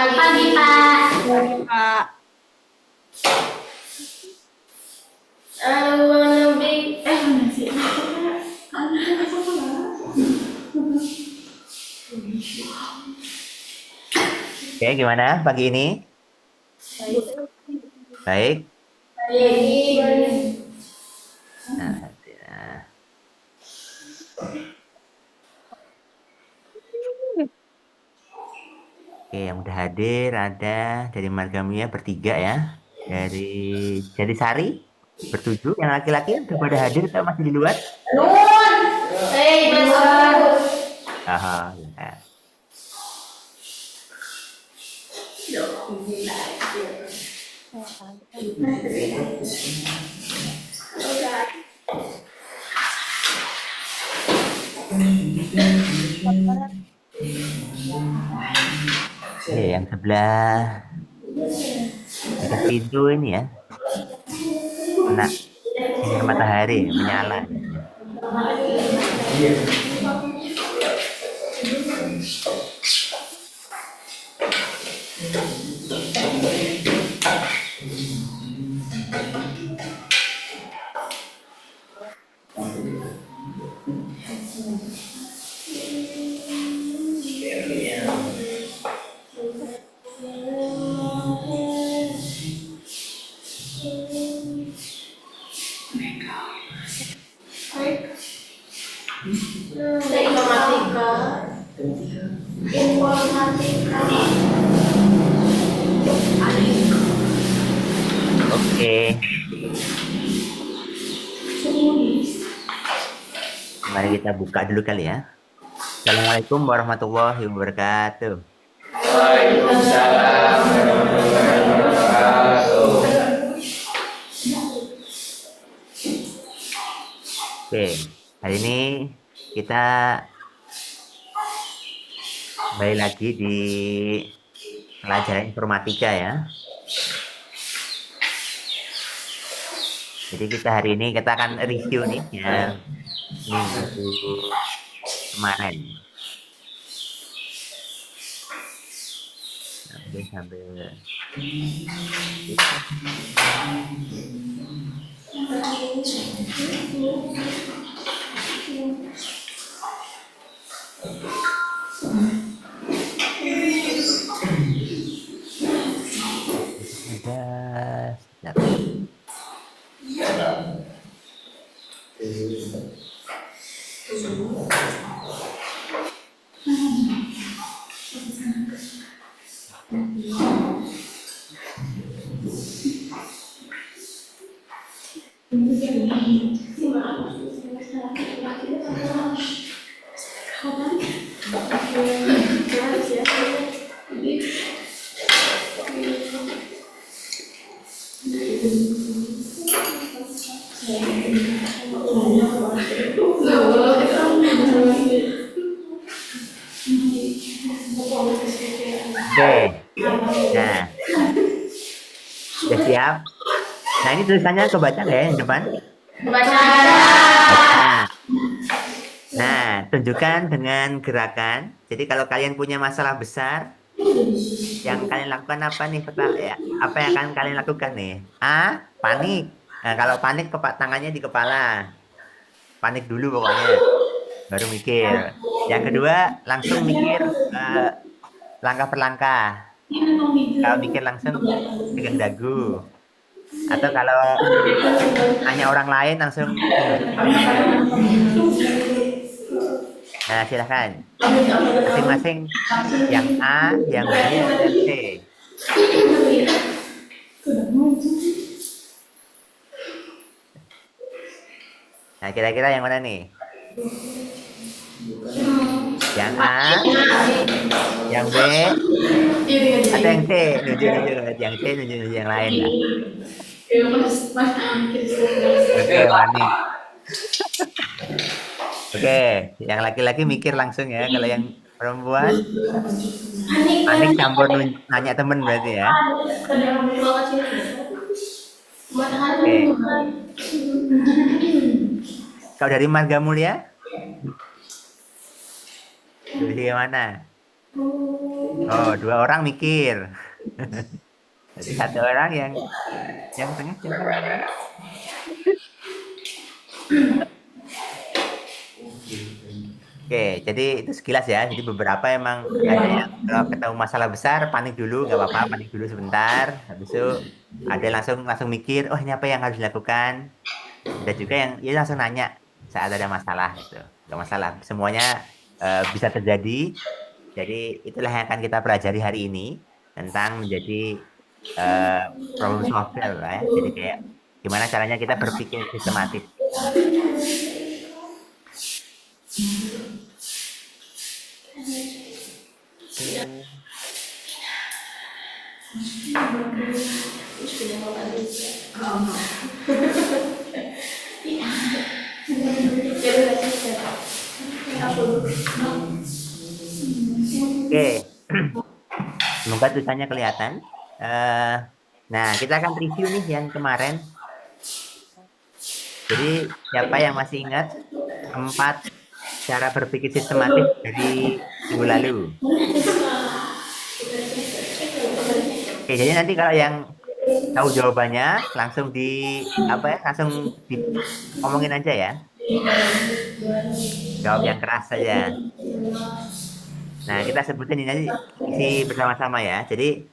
Pagi, Pak. Pagi, Pak. Wanna be mana sih? Oke, gimana pagi ini? Baik. Nah, ya. Oke, yang udah hadir ada dari Marga Mulia bertiga ya. Dari Jati bertujuh. Yang laki-laki udah pada hadir atau masih di luar? Aha, ya. Oke, yang sebelah dekat pintu ini ya. Kena sinar matahari menyala. Informatika. Oke. Mari kita buka dulu kali ya. Assalamualaikum warahmatullahi wabarakatuh. Waalaikumsalam warahmatullahi wabarakatuh. Oke, hari ini kita kembali lagi di pelajaran informatika ya. Jadi kita hari ini kita akan review nih ya minggu kemarin. Sambil Oke, nah, sudah siap. Nah, ini tulisannya kebaca nggak ya yang depan? Baca. Nah, tunjukkan dengan gerakan. Jadi kalau kalian punya masalah besar, yang kalian lakukan apa nih? Ya, apa yang akan kalian lakukan nih? A, panik. Nah, kalau panik tangannya di kepala. Panik dulu pokoknya. Baru mikir. Yang kedua, langsung mikir langkah per langkah. Kalau mikir langsung pegang dagu. Atau kalau hanya orang lain langsung. Nah, silahkan. Masing-masing yang A, yang B, dan C. Nah, kira-kira yang mana nih? Yang A, yang B, atau yang C? Nunjuk yang C, nunjuk yang lain lah. Oke, panik. Oke, yang laki-laki mikir langsung ya. Kalau yang perempuan, panik campur nanya temen berarti ya. Oke. Kau dari Marga Mulia? Dari mana? Oh, dua orang mikir. Jadi satu orang yang tengah siapa namanya? Oke, jadi itu sekilas ya. Jadi beberapa emang ada yang kalau ketemu masalah besar panik dulu, nggak apa-apa, panik dulu sebentar. Habis itu ada yang langsung langsung mikir, oh ini apa yang harus dilakukan. Ada juga yang ya langsung nanya saat ada masalah gitu. Nggak masalah, semuanya bisa terjadi. Jadi itulah yang akan kita pelajari hari ini tentang menjadi eh, problem solver lah ya. Jadi kayak gimana caranya kita berpikir sistematis. Oke. Oke. Semoga tulisannya kelihatan. Eh, nah, kita akan review nih yang kemarin. Jadi, siapa yang masih ingat 4 cara berpikir sistematis dari minggu lalu? Oke, jadi nanti kalau yang tahu jawabannya langsung di apa ya? Langsung diomongin aja ya. Jawab yang keras saja. Nah, kita sebutin ini nanti isi bersama-sama ya. Jadi,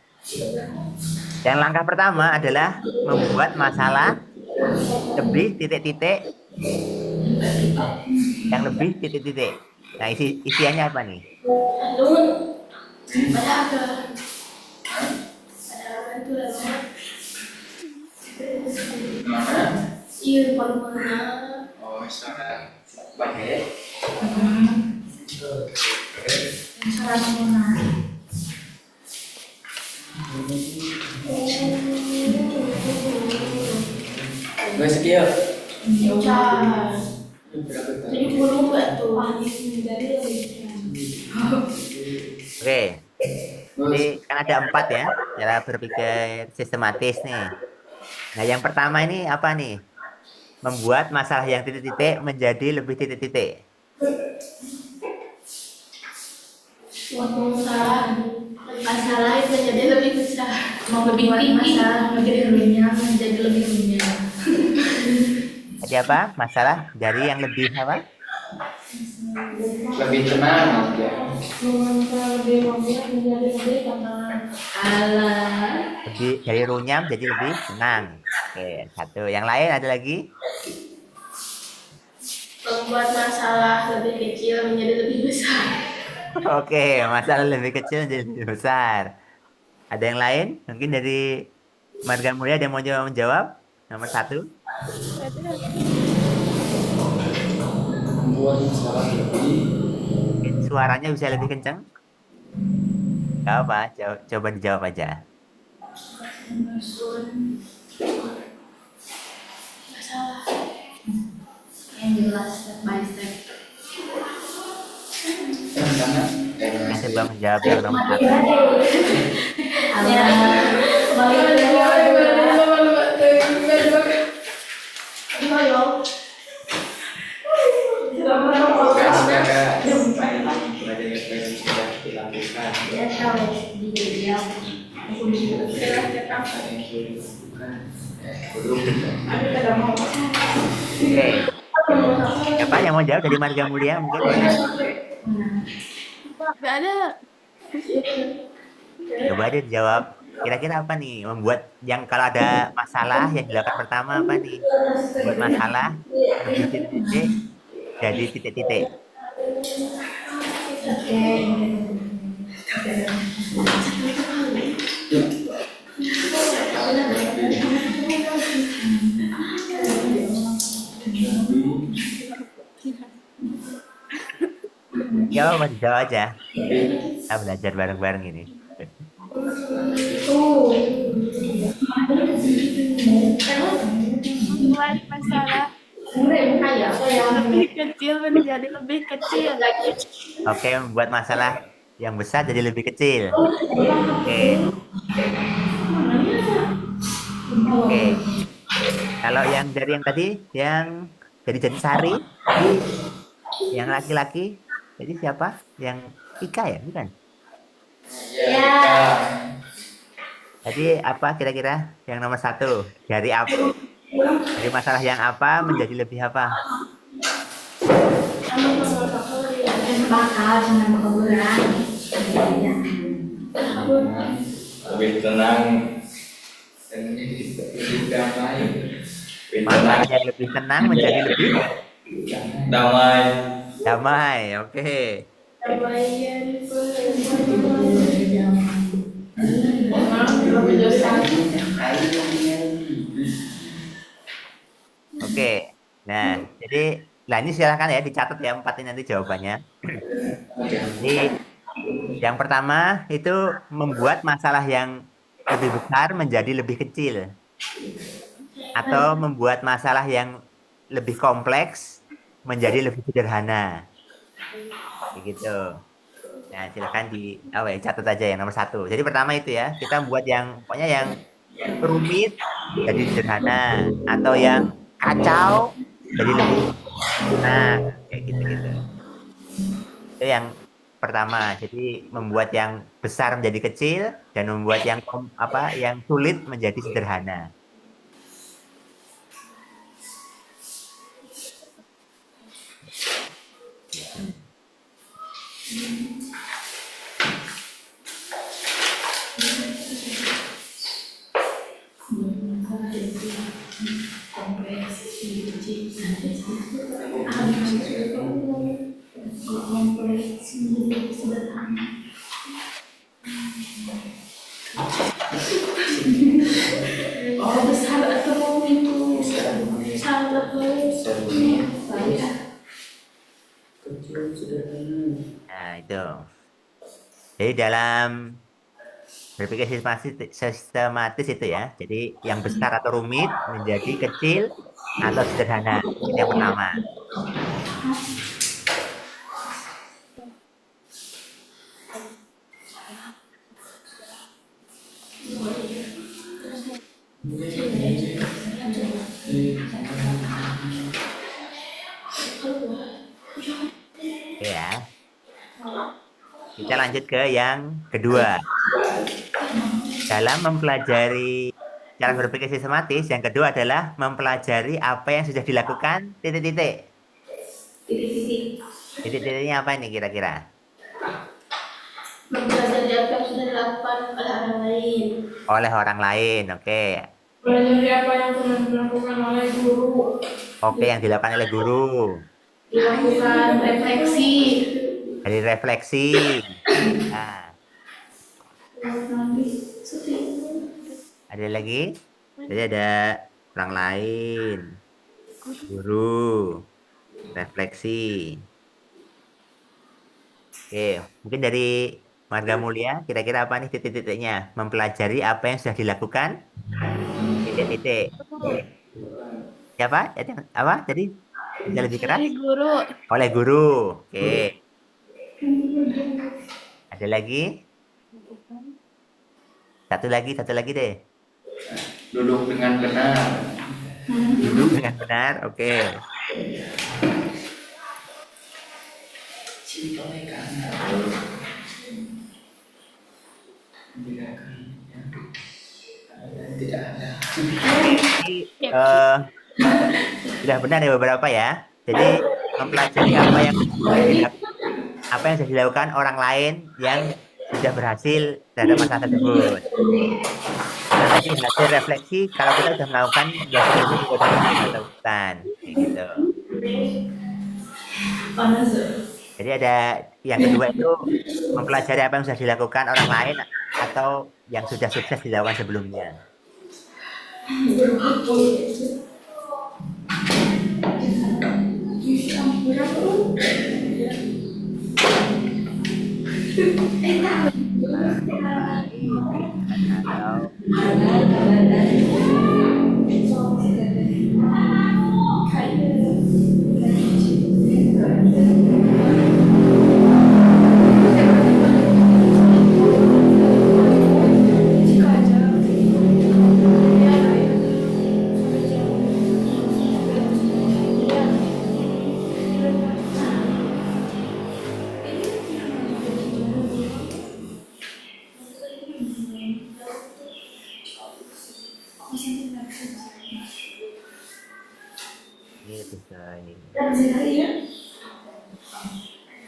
yang langkah pertama adalah membuat masalah lebih titik-titik yang lebih titik-titik. Nah, isiannya apa nih? Oh, sekarang pakai. Gue skill. Oke, jadi kan ada 4 ya cara berpikir sistematis nih. Nah, yang pertama ini apa nih? Membuat masalah yang titik-titik menjadi lebih titik-titik. Masalah itu jadi lebih besar, mau lebih tinggi, masalah menjadi runyam menjadi lebih runyam. Jadi apa? Masalah dari yang lebih apa? Lebih tenang aja. Lebih dari runyam jadi lebih tenang. Oke, satu. Yang lain ada lagi? Membuat masalah lebih kecil menjadi lebih besar. Oke, masalah lebih kecil jadi lebih besar. Ada yang lain? Mungkin dari Marga Mulia ada yang mau menjawab? Nomor 1. Membuat masalah lebih. Mungkin suaranya bisa lebih kencang? Gak apa, coba dijawab aja. Masalah yang jelas step by step. Karena Yang coba menjawab yang nomor 1. sudah dilakukan. Ya tahu di dia. Oke. Siapa yang mau jawab dari Marga Mulia mungkin? Gak ada. Coba deh dijawab. Kira-kira apa nih? Membuat yang kalau ada masalah yang dilakukan pertama apa nih? Buat masalah lebih titik-titik jadi titik-titik. Ya, masih jawab aja. Kita belajar bareng-bareng ini. Membuat masalah lebih kecil menjadi lebih kecil. Oke, membuat masalah yang besar jadi lebih kecil. Oke. Oke. Kalau yang dari yang tadi, yang dari Jatisari, tadi yang laki-laki, jadi siapa? Yang Ika ya, bukan? Ya. Jadi apa kira-kira yang nomor satu? Dari apa? Dari masalah yang apa menjadi lebih apa? Yang bakal dengan keburan. Lebih tenang dan lebih damai. Lebih Masalah tenang, yang lebih tenang menjadi lebih damai. damai. Oke. Oke. Nah, jadi ini silahkan ya dicatat ya empat ini nanti jawabannya. Jadi yang pertama itu membuat masalah yang lebih besar menjadi lebih kecil atau membuat masalah yang lebih kompleks menjadi lebih sederhana. Begitu. Nah, silakan catat aja yang nomor satu. Jadi pertama itu ya, kita buat yang pokoknya yang rumit jadi sederhana atau yang kacau jadi lebih tenang kayak gitu-gitu. Itu yang pertama. Jadi membuat yang besar menjadi kecil dan membuat yang sulit menjadi sederhana. Oh, besar atau itu sangat bagus. Nah, itu. Jadi dalam berpikir sistematis itu ya. Jadi yang besar atau rumit menjadi kecil atau sederhana. Itu yang pertama. Oke ya. Kita lanjut ke yang kedua. Dalam mempelajari cara berpikir sistematis, yang kedua adalah mempelajari apa yang sudah dilakukan titik-titik. Titik-titiknya apa ini kira-kira? Mempelajari apa yang sudah dilakukan oleh orang lain. Oleh orang lain, oke. Pelajari apa yang telah dilakukan oleh guru. Oke, yang dilakukan oleh guru. Dilakukan refleksi. Dari refleksi. Nah, ada lagi? Jadi ada orang lain, guru, refleksi. Oke, mungkin dari Marga Mulia, kira-kira apa nih titik-titiknya? Mempelajari apa yang sudah dilakukan? Titik-titik. Siapa? Apa? Jadi bisa lebih keras? Dari guru. Oleh guru. Oke. Ada lagi? Satu lagi deh. Duduk dengan benar. Duduk dengan benar. Oke. Tidak ada. Jadi, sudah benar ya beberapa ya. Jadi mempelajari apa yang sudah dilakukan orang lain yang sudah berhasil terhadap masalah tersebut. Dan nanti hasil refleksi kalau kita sudah melakukan yang sebelumnya juga sudah kita lakukan, kayak gitu. Jadi ada yang kedua itu mempelajari apa yang sudah dilakukan orang lain atau yang sudah sukses dilakukan sebelumnya. Atau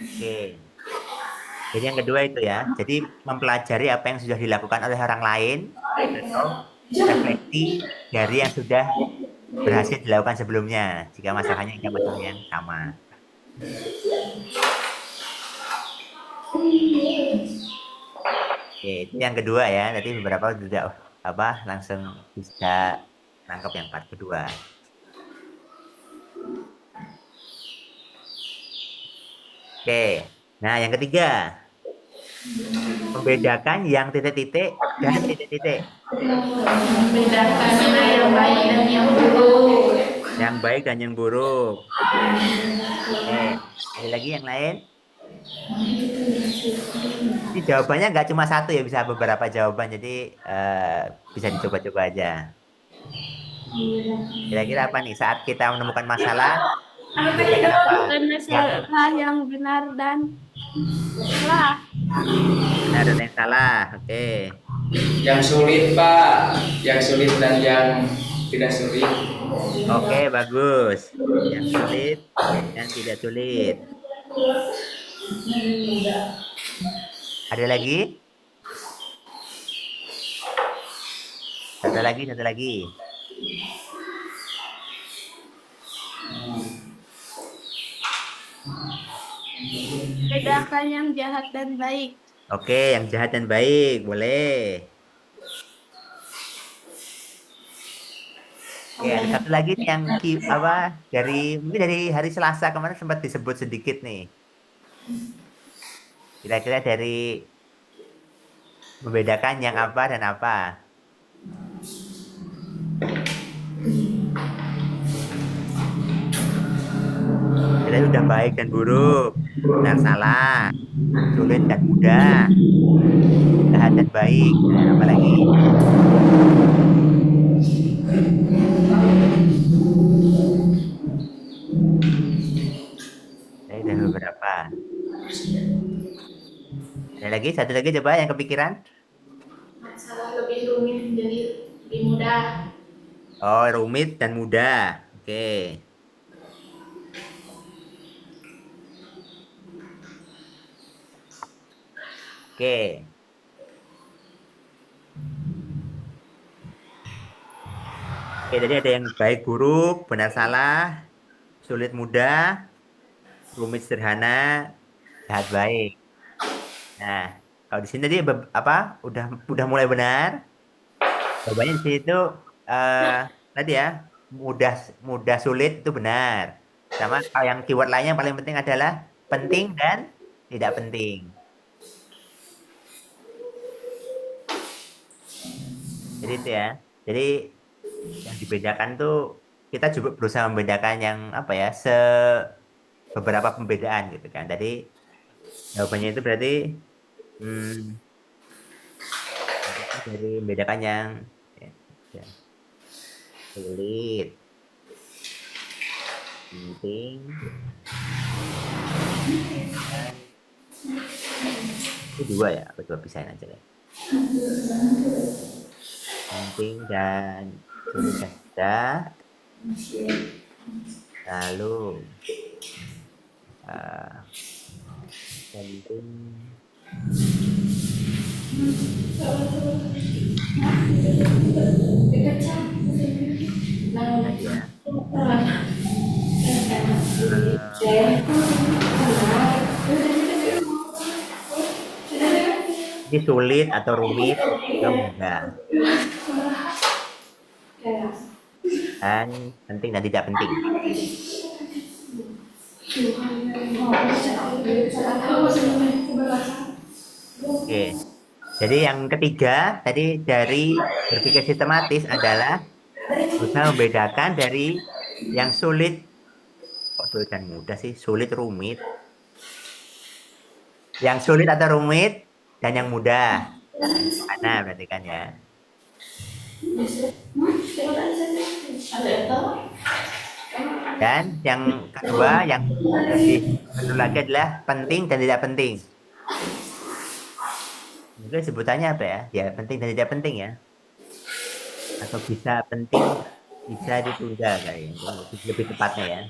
Oke. Jadi yang kedua itu ya. Jadi mempelajari apa yang sudah dilakukan oleh orang lain atau refleksi dari yang sudah berhasil dilakukan sebelumnya. Jika masalahnya masalah yang sama. Oke, itu yang kedua ya. Tadi beberapa tidak apa langsung bisa nangkep yang part kedua. Oke. Nah, yang ketiga, membedakan yang titik-titik dan titik-titik. Membedakan mana yang baik dan yang buruk. Yang baik dan yang buruk. Oke. Ada lagi yang lain? Ini jawabannya nggak cuma satu ya, bisa beberapa jawaban. Jadi bisa dicoba-coba aja. Kira-kira apa nih saat kita menemukan masalah? Membedakan apa? Masalah yang benar dan salah. Benar dan yang salah. Oke. Yang sulit Pak, yang sulit dan yang tidak sulit. Oke, bagus. Yang sulit dan tidak sulit. Ada lagi? Satu lagi. Bedakan yang jahat dan baik. Oke, yang jahat dan baik, boleh. Oke, ada satu lagi nih yang apa mungkin dari hari Selasa kemarin sempat disebut sedikit nih. Kira-kira dari membedakan yang apa dan apa. Kita sudah baik dan buruk, benar salah, sulit dan mudah, jahat dan baik. Nah, apa lagi? Ini ada beberapa. Ada lagi, satu lagi coba yang kepikiran. Masalah lebih rumit jadi lebih mudah. Oh, rumit dan mudah. Oke. Oke. Oke, jadi ada yang baik buruk, benar salah, sulit mudah, rumit sederhana, jahat baik. Nah, kalau di sini tadi apa? Udah mulai benar. Jawabannya di sini itu tadi ya, mudah sulit itu benar. Sama kalau yang keyword lainnya yang paling penting adalah penting dan tidak penting. Jadi itu ya. Jadi yang dibedakan tuh kita juga berusaha membedakan yang apa ya, beberapa pembedaan gitu kan. Tadi jawabannya itu berarti dari membedakan yang ya, sulit, penting, itu dua ya, aku coba pisahin aja deh. Penting dan sulit saja. Lalu penting ini sulit atau rumit atau mudah, dan penting dan tidak penting. Oke, jadi yang ketiga tadi dari berpikir sistematis adalah berusaha membedakan dari yang sulit, kok sulit dan mudah sih, sulit rumit, yang sulit atau rumit dan yang mudah. Mana berarti kan ya? Dan yang kedua yang lebih perlu lagi adalah penting dan tidak penting. Mungkin sebutannya apa ya? Ya penting dan tidak penting ya. Atau bisa penting Bisa ditunda kali ya. Lebih tepatnya ya.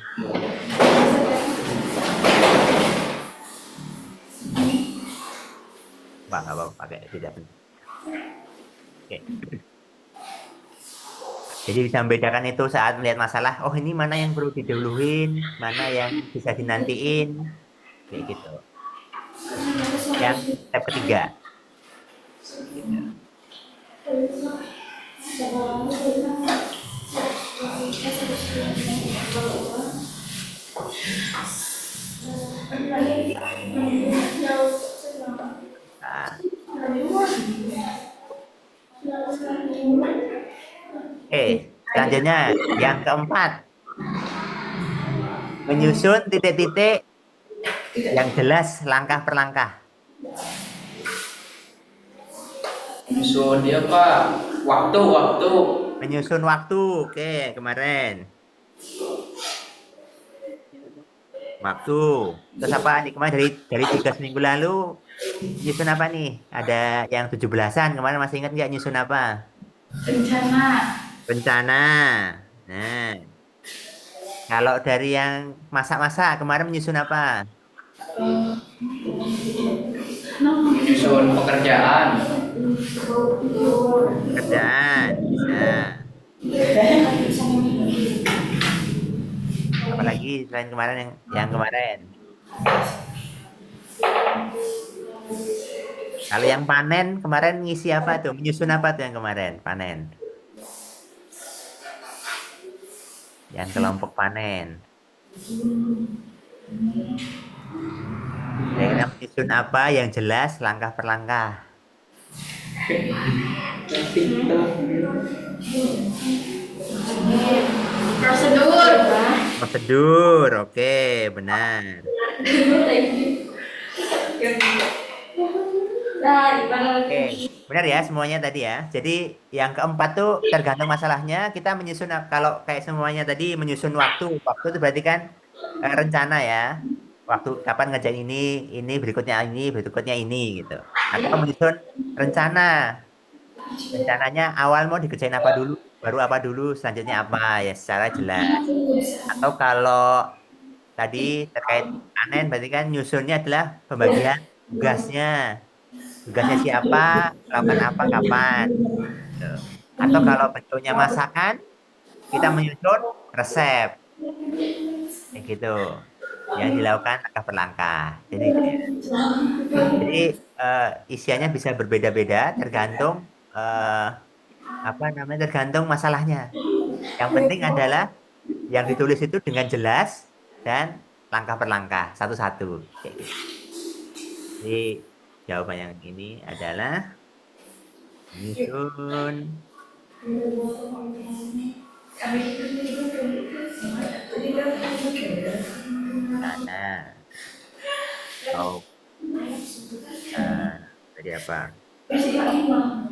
Wah, nggak apa-apa pakai tidak penting. Oke. Jadi bisa membedakan itu saat melihat masalah. Oh ini mana yang perlu didahuluin, mana yang bisa dinantiin, kayak gitu. Yang step ketiga. Gitu. Nah, selanjutnya yang keempat, menyusun titik-titik yang jelas langkah per langkah. Nyusun dia Pak. Waktu. Menyusun waktu, oke kemarin. Waktu. Terus apa nih kemarin dari 3 minggu lalu nyusun apa nih? Ada yang 17-an kemarin masih ingat nggak nyusun apa? Rencana. Bencana. Nah, kalau dari yang masak-masak kemarin menyusun apa? Nyusun pekerjaan. Kerjaan, bisa. Apalagi selain kemarin yang kemarin. Kalau yang panen kemarin ngisi apa tuh? Menyusun apa tuh yang kemarin panen? Yang kelompok panen. Ya, kita menyusun apa yang jelas langkah per langkah. Prosedur. Prosedur, oke, benar. Nah, gimana lagi? Oke, benar ya semuanya tadi ya. Jadi yang keempat tuh tergantung masalahnya. Kita menyusun kalau kayak semuanya tadi menyusun waktu. Waktu itu berarti kan rencana ya. Waktu kapan ngerjain ini, berikutnya ini gitu. Atau menyusun rencana. Rencananya awal mau dikerjain apa dulu, baru apa dulu, selanjutnya apa ya secara jelas. Atau kalau tadi terkait panen berarti kan nyusunnya adalah pembagian tugasnya. Tugasnya siapa, melakukan apa, kapan. Gitu. Atau kalau bentuknya masakan, kita menyusun resep. Kayak gitu. Yang dilakukan langkah per langkah. Jadi isiannya bisa berbeda-beda tergantung eh, apa namanya tergantung masalahnya. Yang penting adalah yang ditulis itu dengan jelas dan langkah per langkah, satu-satu. Kayak gitu. Jadi jawaban yang ini adalah menyusun tanah atau tadi apa?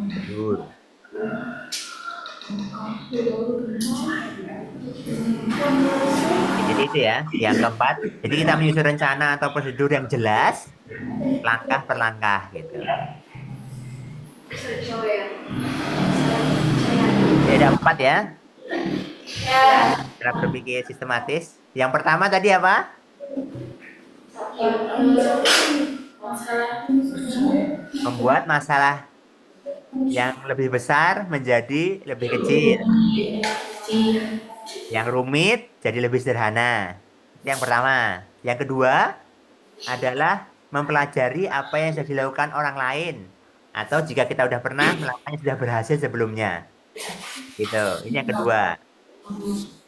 Tidur. Jadi itu ya, yang keempat. Jadi kita menyusun rencana atau prosedur yang jelas, langkah per langkah gitu. Jadi ada 4 ya. Cara berpikir sistematis. Yang pertama tadi apa? Membuat masalah yang lebih besar menjadi lebih kecil. Yang rumit jadi lebih sederhana. Yang pertama. Yang kedua adalah mempelajari apa yang sudah dilakukan orang lain. Atau jika kita sudah pernah melakukannya sudah berhasil sebelumnya. Gitu. Ini yang kedua.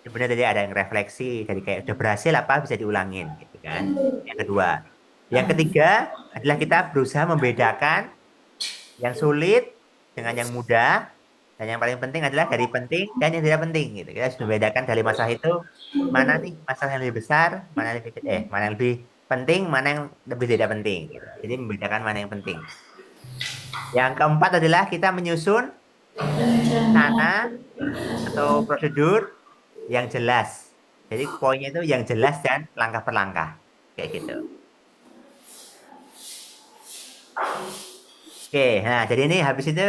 Sebenarnya tadi ada yang refleksi. Jadi kayak udah berhasil apa bisa diulangin. Gitu kan. Yang kedua. Yang ketiga adalah kita berusaha membedakan yang sulit dengan yang mudah. Dan yang paling penting adalah dari penting dan yang tidak penting gitu. Kita sudah membedakan dari masalah itu mana nih masalah yang lebih besar, mana yang lebih mana yang lebih penting, mana yang lebih tidak penting gitu. Jadi membedakan mana yang penting. Yang keempat adalah kita menyusun rencana atau prosedur yang jelas. Jadi poinnya itu yang jelas dan langkah per langkah. Kayak gitu. Oke, nah jadi ini habis itu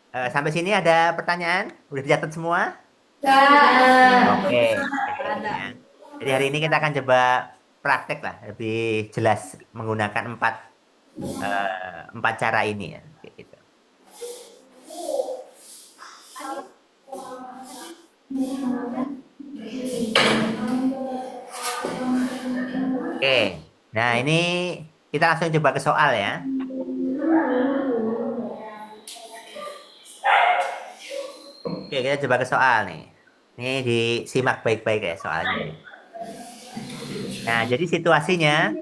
sampai sini ada pertanyaan? Udah dicatat semua? Oke, ya. Jadi hari ini kita akan coba praktek lah, lebih jelas menggunakan empat cara ini ya. Kayak gitu. Oke, nah ini kita langsung coba ke soal ya. Oke, kita coba ke soal nih. Ini disimak baik-baik ya soalnya. Nah, jadi situasinya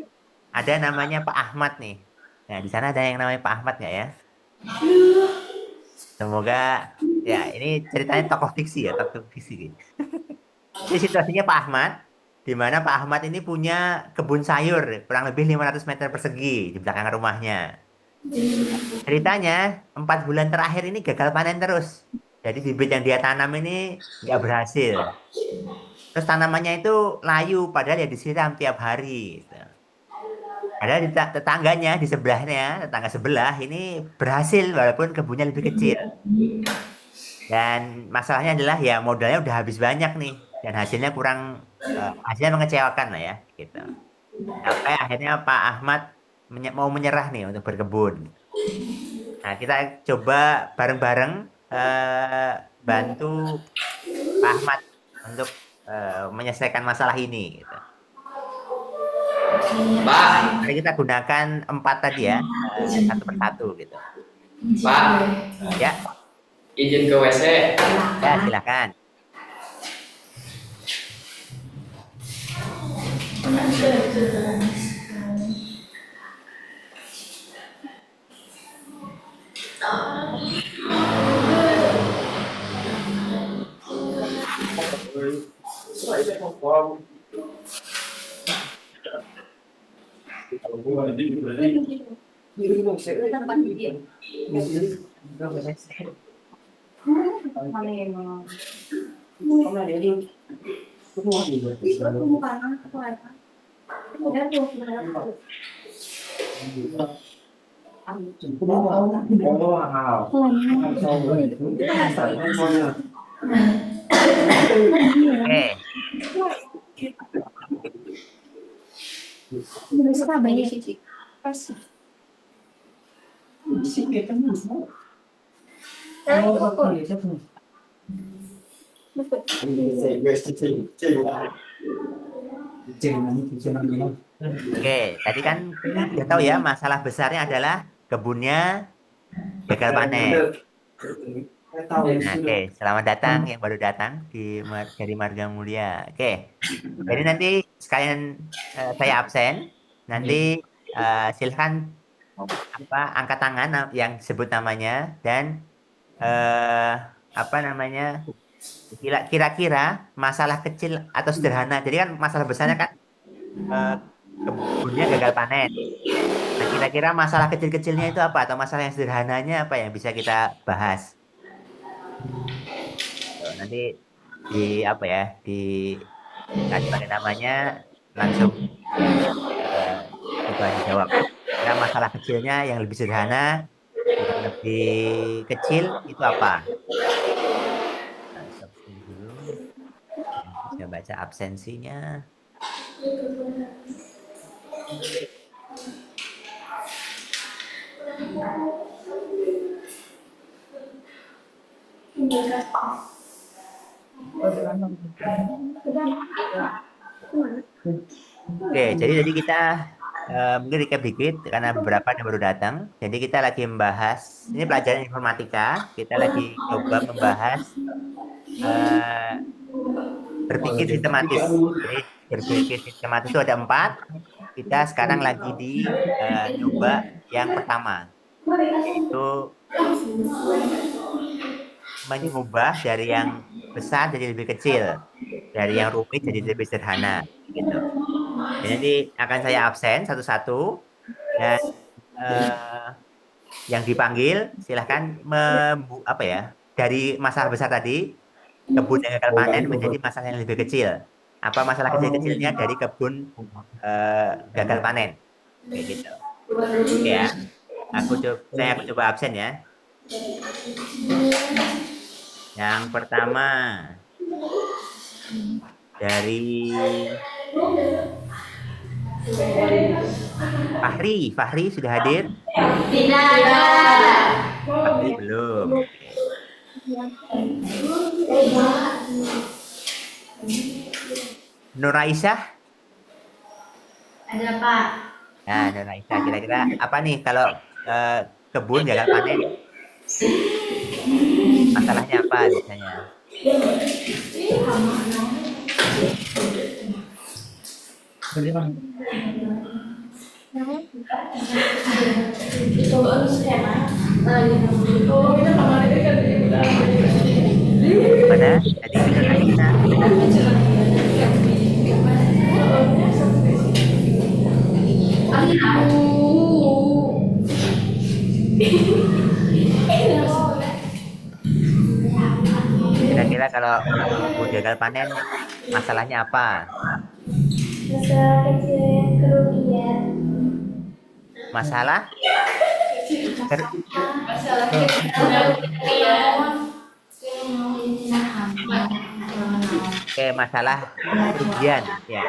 ada namanya Pak Ahmad nih. Nah, di sana ada yang namanya Pak Ahmad nggak ya? Semoga ya ini ceritanya tokoh fiksi ya, tokoh fiksi. Jadi situasinya Pak Ahmad, di mana Pak Ahmad ini punya kebun sayur kurang lebih 500 meter persegi di belakang rumahnya. Ceritanya 4 bulan terakhir ini gagal panen terus. Jadi bibit yang dia tanam ini nggak berhasil. Terus tanamannya itu layu, padahal ya disiram tiap hari, gitu. Padahal tetangganya di sebelahnya, tetangga sebelah ini berhasil walaupun kebunnya lebih kecil. Dan masalahnya adalah ya modalnya udah habis banyak nih. Dan hasilnya hasilnya mengecewakan lah ya, gitu. Sampai akhirnya Pak Ahmad mau menyerah nih untuk berkebun. Nah, kita coba bareng-bareng bantu Pak Ahmad untuk menyelesaikan masalah ini, gitu. Pak, Mari kita gunakan 4 tadi ya, satu persatu gitu. Pak, Ya, izin ke WC. ya silakan. Oke, oke. Tadi kan kita sudah tahu ya masalah besarnya adalah kebunnya gagal panen. Nah, oke, selamat datang yang baru datang dari Marga Mulia. Oke, jadi nanti sekalian saya absen. Nanti silahkan angkat tangan yang sebut namanya dan eh, apa namanya kira-kira masalah kecil atau sederhana. Jadi kan masalah besarnya kan eh, kebunnya gagal panen. Nah, kira-kira masalah kecil-kecilnya itu apa atau masalah yang sederhananya apa yang bisa kita bahas? Tuh, nanti di apa ya di kasih pakai namanya langsung eh, coba dijawab. Kira masalah kecilnya yang lebih sederhana, yang lebih kecil itu apa? Nah, stop dulu. Saya baca absensinya. Oke, jadi tadi kita mungkin recap dikit karena beberapa yang baru datang. Jadi kita lagi membahas ini pelajaran informatika. Kita lagi coba membahas eh, berpikir sistematis. Jadi berpikir sistematis itu ada 4. Kita sekarang lagi di coba yang pertama, yaitu mengubah dari yang besar jadi lebih kecil, dari yang rumit jadi lebih sederhana, gitu. Jadi nanti akan saya absen satu-satu dan eh, yang dipanggil silahkan apa ya dari masalah besar tadi kebun yang gagal panen menjadi masalah yang lebih kecil. Apa masalah kecil-kecilnya dari kebun gagal panen, kayak gitu. Oke ya, saya coba absen ya. Yang pertama, Dari Fahri sudah hadir? Tidak ada. Fahri belum. Nur Aisyah? Ada Pak. Nah, Nur Aisyah kira-kira apa nih kalau kebun gagal panen? Masalahnya apa biasanya? Mana? Tadi Nur Aisyah. Kira-kira kalau kebun gagal panen masalahnya apa? Masalah kecil kerugian. Masalah? Ker- Oke, masalah kerugian ya.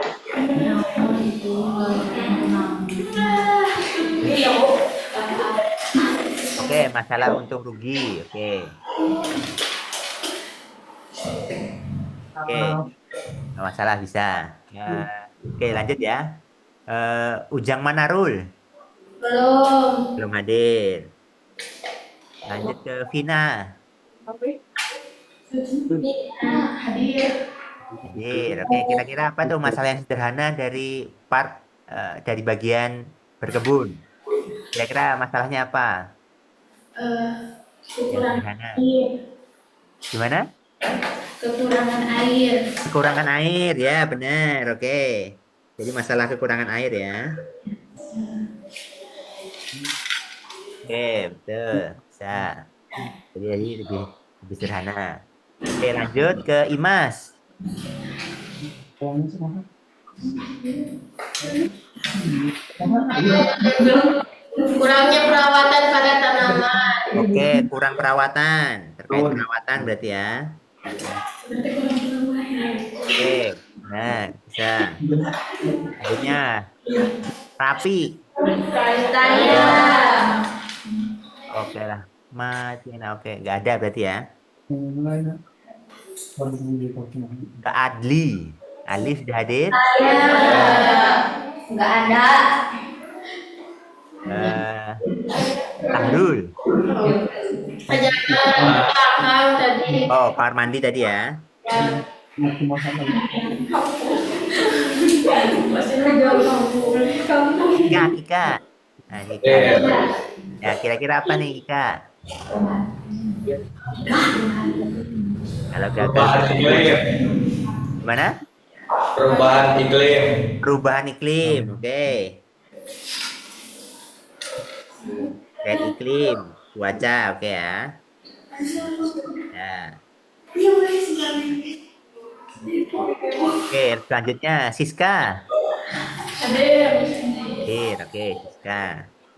Oke, masalah untung rugi. Oke. Oke. Nggak masalah bisa. Ya. Oke, lanjut ya. Ujang Manarul Belum. belum hadir. Lanjut ke Vina. Hadir. Hadir. Oke, kira-kira apa tuh masalah yang sederhana dari dari bagian berkebun? Kira-kira masalahnya apa? Yang Kekurangan sederhana. air. Gimana? Kekurangan air. Kekurangan air ya, benar. Oke. Jadi masalah kekurangan air ya. Oke, betul. Bisa. Jadi lebih sederhana. Oke, lanjut ke Imas. Kurangnya perawatan pada tanaman. Oke, kurang perawatan. Terkait perawatan berarti ya. Oke, nah bisa. Selanjutnya, rapi. Saya. Oke lah. Mati. Nah, oke, nggak ada berarti ya. Ke Adli. Adli sudah hadir. Nggak ada. Tahrul. Penjaga belakang tadi. Oh, kamar mandi tadi ya. Kika. Nah, Kika. Ya, kira-kira apa nih Kika? Kalau gagal Perubahan iklim. gimana? Perubahan iklim. Perubahan iklim. Oke. Lihat iklim, cuaca, oke ya. Ya. Oke, selanjutnya Siska. Hadir, oke, Siska.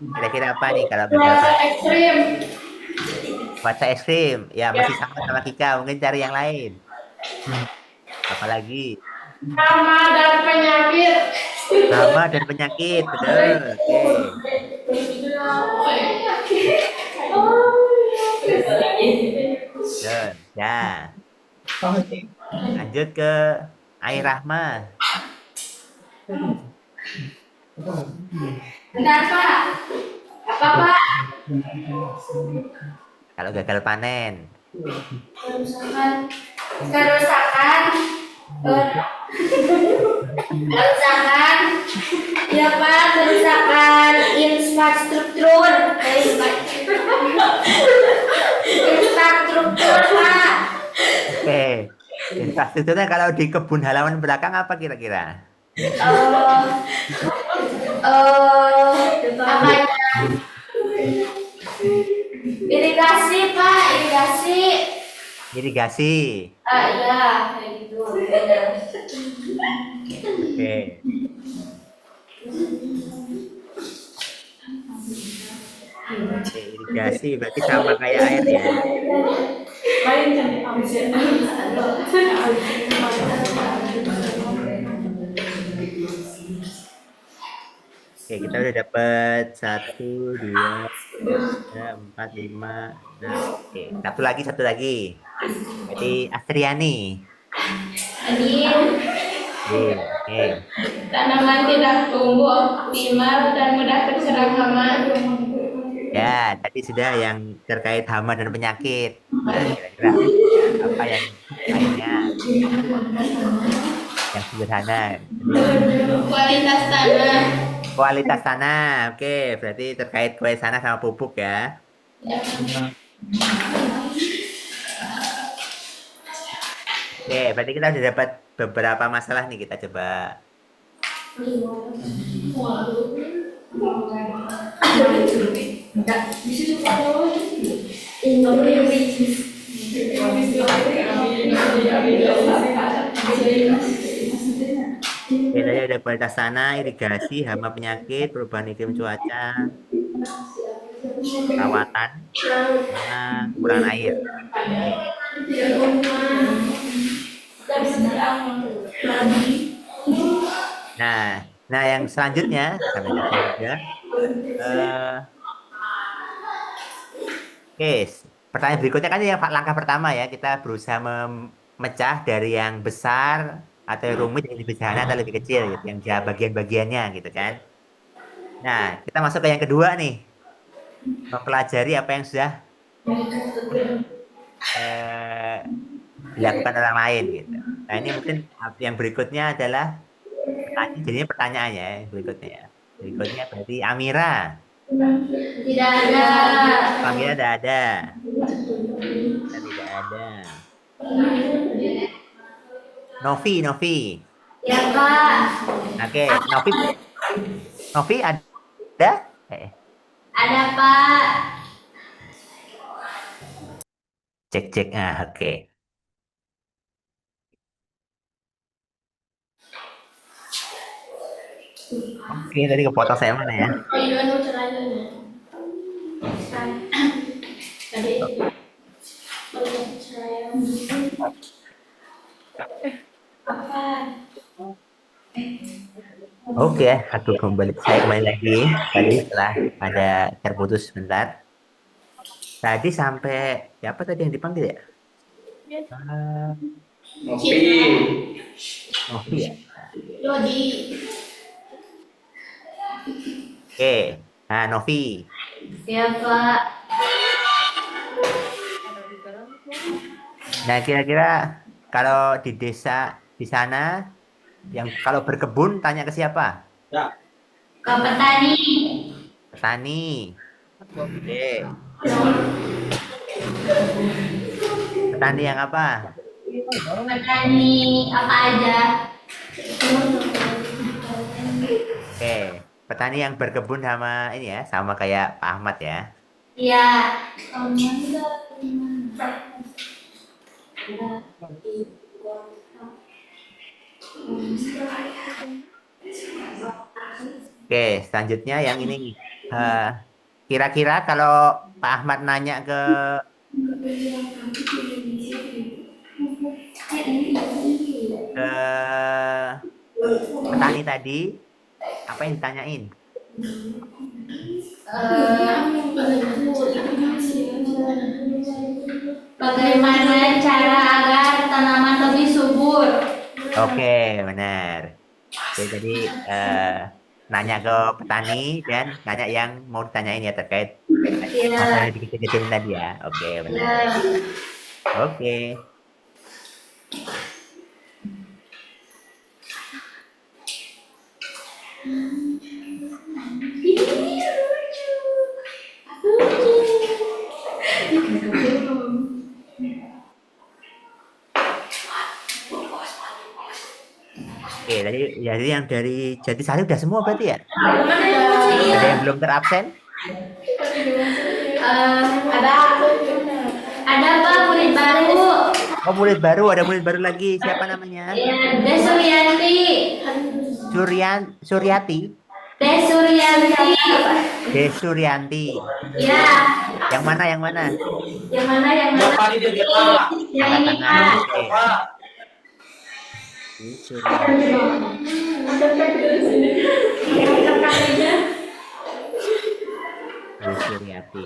Kira-kira apa nih kalau gagal panen? Ekstrim. Cuaca ekstrim, ya masih sama Kika, mungkin cari yang lain. Apalagi? Hama dan penyakit. Hama dan penyakit, betul. Oke. Betul. Ya. Lanjut ke Air Rahma. Benar Pak. Apa Pak? Kalau gagal panen. Kerusakan. Kerusakan. Kerusakan. Ya Pak, kerusakan infrastruktur. Infrastruktur Pak. Oke. Infrastrukturnya kalau di kebun halaman belakang apa kira-kira? Apa ya? Irigasi Pak, irigasi. Irigasi. Iya, kayak gitu. Benar. Oke. Oke, irigasi berarti sama kayak air ya. Oke, kita udah dapat 1, 2, 3, 4, 5, 6. Oke, satu lagi. Jadi Astriani. Ini Oke. Tanaman tidak tumbuh optimal dan mudah terserang hama. Ya, tadi sudah yang terkait hama dan penyakit. Nah, kira-kira apa yang lainnya yang sederhana? Kualitas tanah. Kualitas tanah. Oke, berarti terkait kualitas tanah sama pupuk ya. Oke, berarti kita sudah dapat beberapa masalah nih, kita coba. Oke, tadi ada kualitas tanah, irigasi, hama penyakit, perubahan iklim cuaca, perawatan, sama kekurangan air. Nah, yang selanjutnya, sampai juga. Oke, pertanyaan berikutnya kan yang langkah pertama ya, kita berusaha memecah dari yang besar atau yang rumit yang lebih sederhana atau lebih kecil gitu, yang bagian-bagiannya gitu kan. Nah, kita masuk ke yang kedua nih, mempelajari apa yang sudah eh, dilakukan orang lain gitu. Nah, ini mungkin yang berikutnya adalah jadinya pertanyaannya ya, berikutnya ya. Berikutnya berarti Amira. tidak ada. Amira tidak ada. Kita tidak ada. Novi. Ya Kak, Oke, Novi ada? ada Pak. Cek. Oke. Oke, tadi kepotong saya mana ya? Oh iya, nu cerai ya. Tadi Oke, saya kembali lagi. Tadi setelah ada terputus sebentar. Tadi sampai siapa tadi yang dipanggil ya? Ngopi. Novi ya? Dodi. Oke, nah Novi. Ya Pak. Nah, kira-kira kalau di desa di sana, yang kalau berkebun tanya ke siapa? Ke petani. Petani. Oke. Petani yang apa? Petani apa aja? Oke, petani yang berkebun sama ini ya, sama kayak Pak Ahmad ya. Iya. Oke, selanjutnya yang ini. Kira-kira kalau Pak Ahmad nanya ke petani tadi, apa yang ditanyain? Bagaimana cara agar tanaman lebih subur? Oke, benar. Jadi tadi nanya ke petani dan nanya yang mau ditanyain ya terkait masalah yang dikecil-kecilin tadi ya. Oke, benar. Oke. Oke, jadi yang dari Jatisari udah semua berarti ya? Ada yang belum terabsen? Ada Pak murid baru. Oh, ada murid baru lagi. Siapa namanya? Desuryanti. Suryati. Desuryanti. Desuryanti. Ya. Yang mana? Yang mana? Angkat Yang ini tangan. Pak. Oke. Suryati. Dwi Suryati.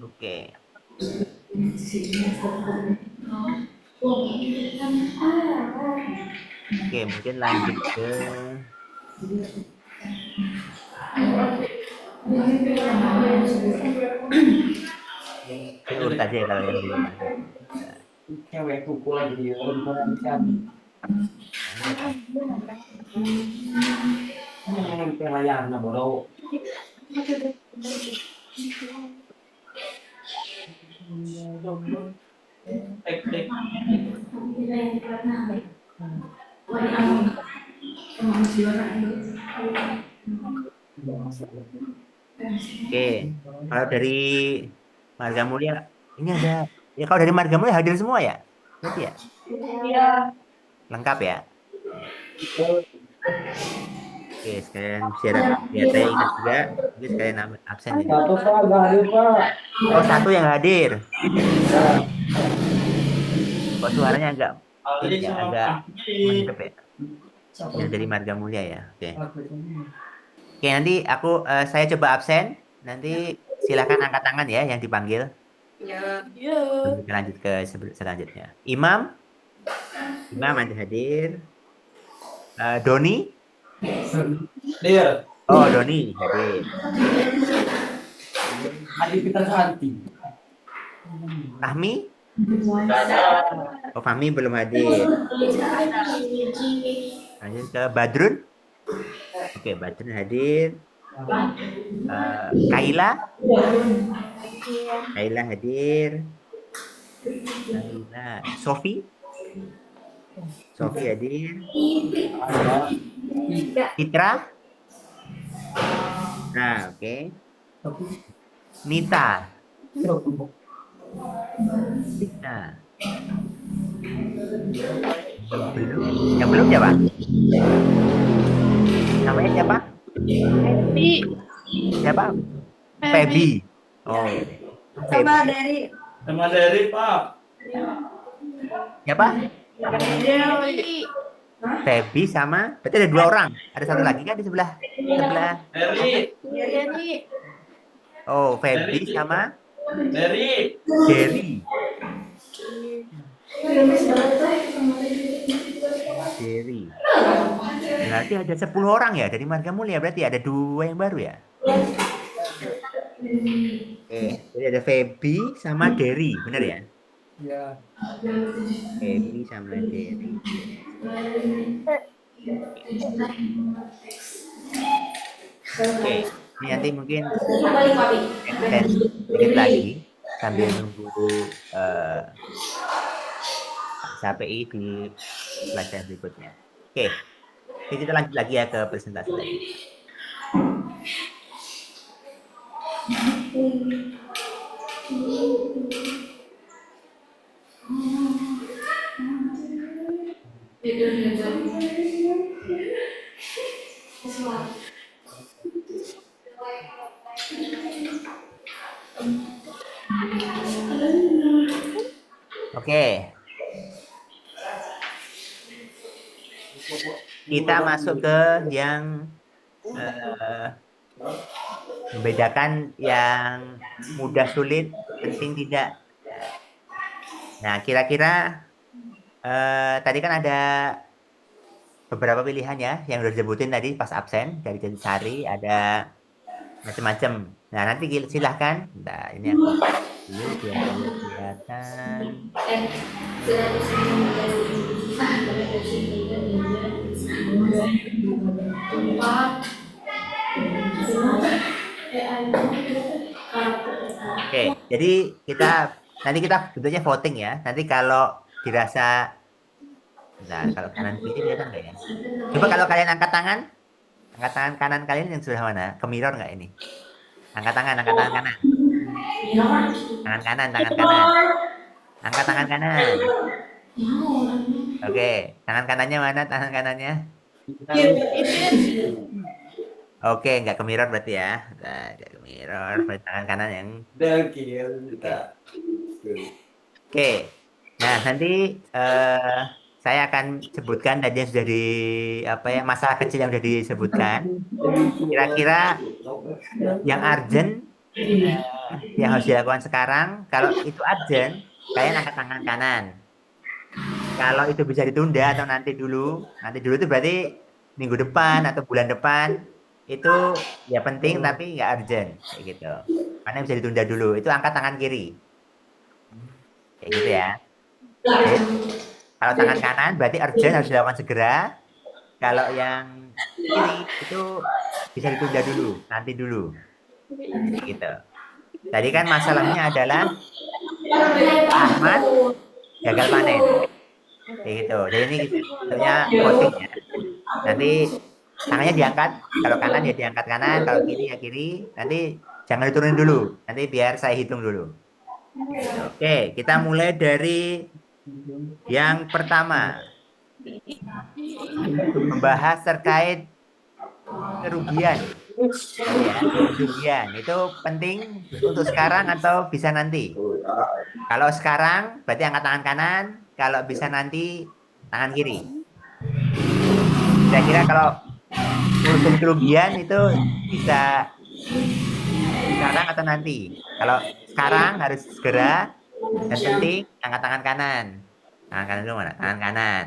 Oke. Oke. Oke, mungkin lanjut ke urut aja ya kalau yang belum ada. Cewek kuku lagi di kan. Yang layar na bodo. Tek. Oke, kalau dari Marga Mulia ini ada. Ya kalau dari Marga Mulia hadir semua ya? Berarti ya? Iya. Lengkap ya? Oke, sekalian share ya, saya ingat juga. Jadi sekalian absen ini. Satu Pak, nggak hadir Pak. Oh, satu yang hadir. Kok suaranya agak ini ya, agak mendep ya? Yang dari Marga Mulia ya. Oke. Oke, nanti saya coba absen. Nanti silakan angkat tangan ya yang dipanggil. Ya. Kita lanjut ke selanjutnya. Imam ada hadir. Doni. Dir, Oh, Doni hadir. hadir kita ganti. Fahmi. Oh, Fahmi belum hadir. Lanjut ke Badrun. Oke, Badrun hadir. Kaila hadir. Sofi hadir. Citra. Nah, oke. Nita. Yang belum siapa? Namanya siapa? Siapa? Feby. Oh. Sama dari Sama dari Pak. Siapa? Dewi. Feby sama. Berarti ada 2 orang. Ada satu lagi kan di sebelah. Dari. Oh, Feby sama Dari. Jerry. Berarti ada 10 orang ya dari Marga Mulia. Berarti ada 2 yang baru ya. Jadi ada Feby sama Derry, benar ya? Ya. Feby sama Derry. Oke, ini nanti mungkin sedikit lagi sambil nunggu KPI di pelajaran berikutnya. Oke, jadi kita lanjut lagi ya ke presentasi tadi. Oke. Kita masuk ke yang membedakan yang mudah sulit, penting tidak. Nah, kira-kira tadi kan ada beberapa pilihan ya yang udah disebutin tadi pas absen dari Sari, ada macam-macam. Nah, nanti silahkan. Nah, ini aku dulu biar kelihatan. Oke, jadi nanti kita bentuknya voting ya. Nanti kalau dirasa, nah kalau kanan kiri kelihatan nggak ya? Coba kalau kalian angkat tangan kanan kalian yang sebelah mana? Ke mirror nggak ini? Angkat tangan kanan. Tangan kanan. Angkat tangan kanan. Oke, tangan kanannya mana? Tangan kanannya. Oke, nggak ke mirror berarti ya. Nah, nggak ke mirror, berarti tangan kanan yang. Oke. Oke. Nah, nanti eh, saya akan sebutkan tadi yang sudah di apa ya, masalah kecil yang sudah disebutkan. Kira-kira yang urgent yang harus dilakukan sekarang, kalau itu urgent, kalian angkat tangan kanan. Kalau itu bisa ditunda atau nanti dulu itu berarti minggu depan atau bulan depan itu ya penting tapi nggak urgent kayak gitu. Karena bisa ditunda dulu. Itu angkat tangan kiri, kayak gitu ya. Jadi, kalau tangan kanan berarti urgent harus dilakukan segera. Kalau yang kiri itu bisa ditunda dulu, nanti dulu, kayak gitu. Tadi kan masalahnya adalah Ahmad gagal panen, kayak gitu. Jadi ini sebetulnya voting ya. Nanti tangannya diangkat, kalau kanan ya diangkat kanan, kalau kiri ya kiri. Nanti jangan diturunin dulu, nanti biar saya hitung dulu. Oke, kita mulai dari yang pertama. Membahas terkait kerugian. Ya, kerugian itu penting untuk sekarang atau bisa nanti. Kalau sekarang berarti angkat tangan kanan, kalau bisa nanti tangan kiri. Kira-kira kalau urusan kerugian itu bisa sekarang atau nanti. Kalau sekarang harus segera dan penting angkat tangan kanan. Tangan kanan dulu mana? Tangan kanan.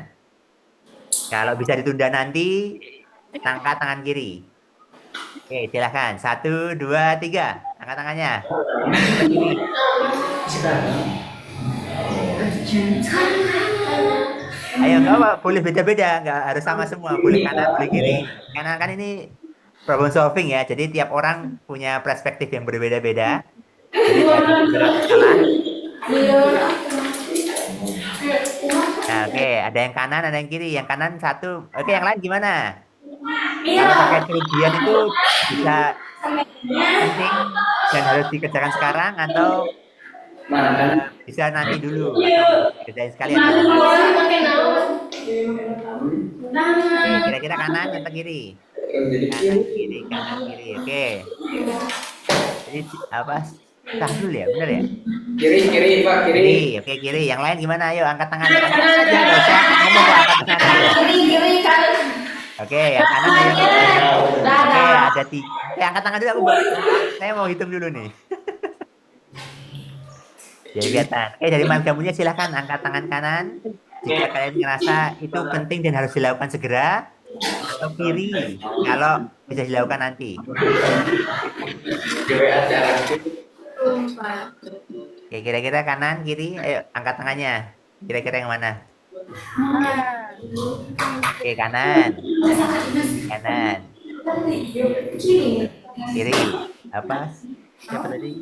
Kalau bisa ditunda nanti, angkat tangan kiri. Oke, silahkan. 1, 2, 3. Angkat tangannya. Kiri. Ayo, nggak apa, boleh beda-beda, nggak harus sama semua. Boleh kanan, boleh kiri. Karena kan ini problem solving ya, jadi tiap orang punya perspektif yang berbeda-beda. Jadi nggak berat salah. Nah, oke, ada yang kanan, ada yang kiri. Yang kanan satu. Oke, yang lain gimana? Kalau terkait kerugian itu bisa penting dan harus dikerjakan sekarang atau bisa nanti dulu atau kerjain sekalian. Oke, kira-kira kanan atau kiri? Kanan kiri. Oke. Jadi apa? Sah dulu ya, benar ya? Kiri Pak, kiri. Kiri, oke kiri. Yang lain gimana? Ayo angkat tangan. Angkat tangan aja, nggak usah ngomong kok, angkat tangan aja. Oke, yang kanan ayo. Oke, ada 3. Angkat tangan dulu, saya mau hitung dulu nih. Jadi kelihatan. Dari Margamunya silahkan angkat tangan kanan. Jika kalian ngerasa itu penting dan harus dilakukan segera, atau kiri kalau bisa dilakukan nanti. Oke, kira-kira kanan, kiri, ayo angkat tangannya. Kira-kira yang mana? Oke, kanan. Kanan. Kiri. Apa? Siapa tadi?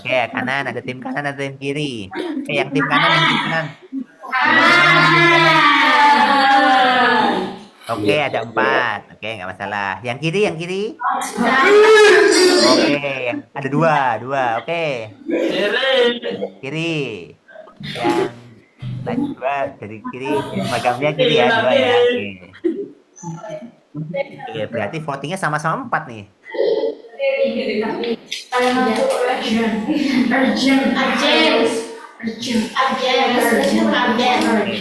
Oke, kanan. Ada tim kanan, ada tim kiri. Oke, yang tim kanan, yang tim kanan. Oke, ada 4. Oke, nggak masalah. Yang kiri, yang kiri. Oke, ada 2. Oke. Kiri. Yang lagi 2 dari kiri. Magamnya kiri ya, 2 ya. Oke, berarti votingnya sama-sama 4 nih.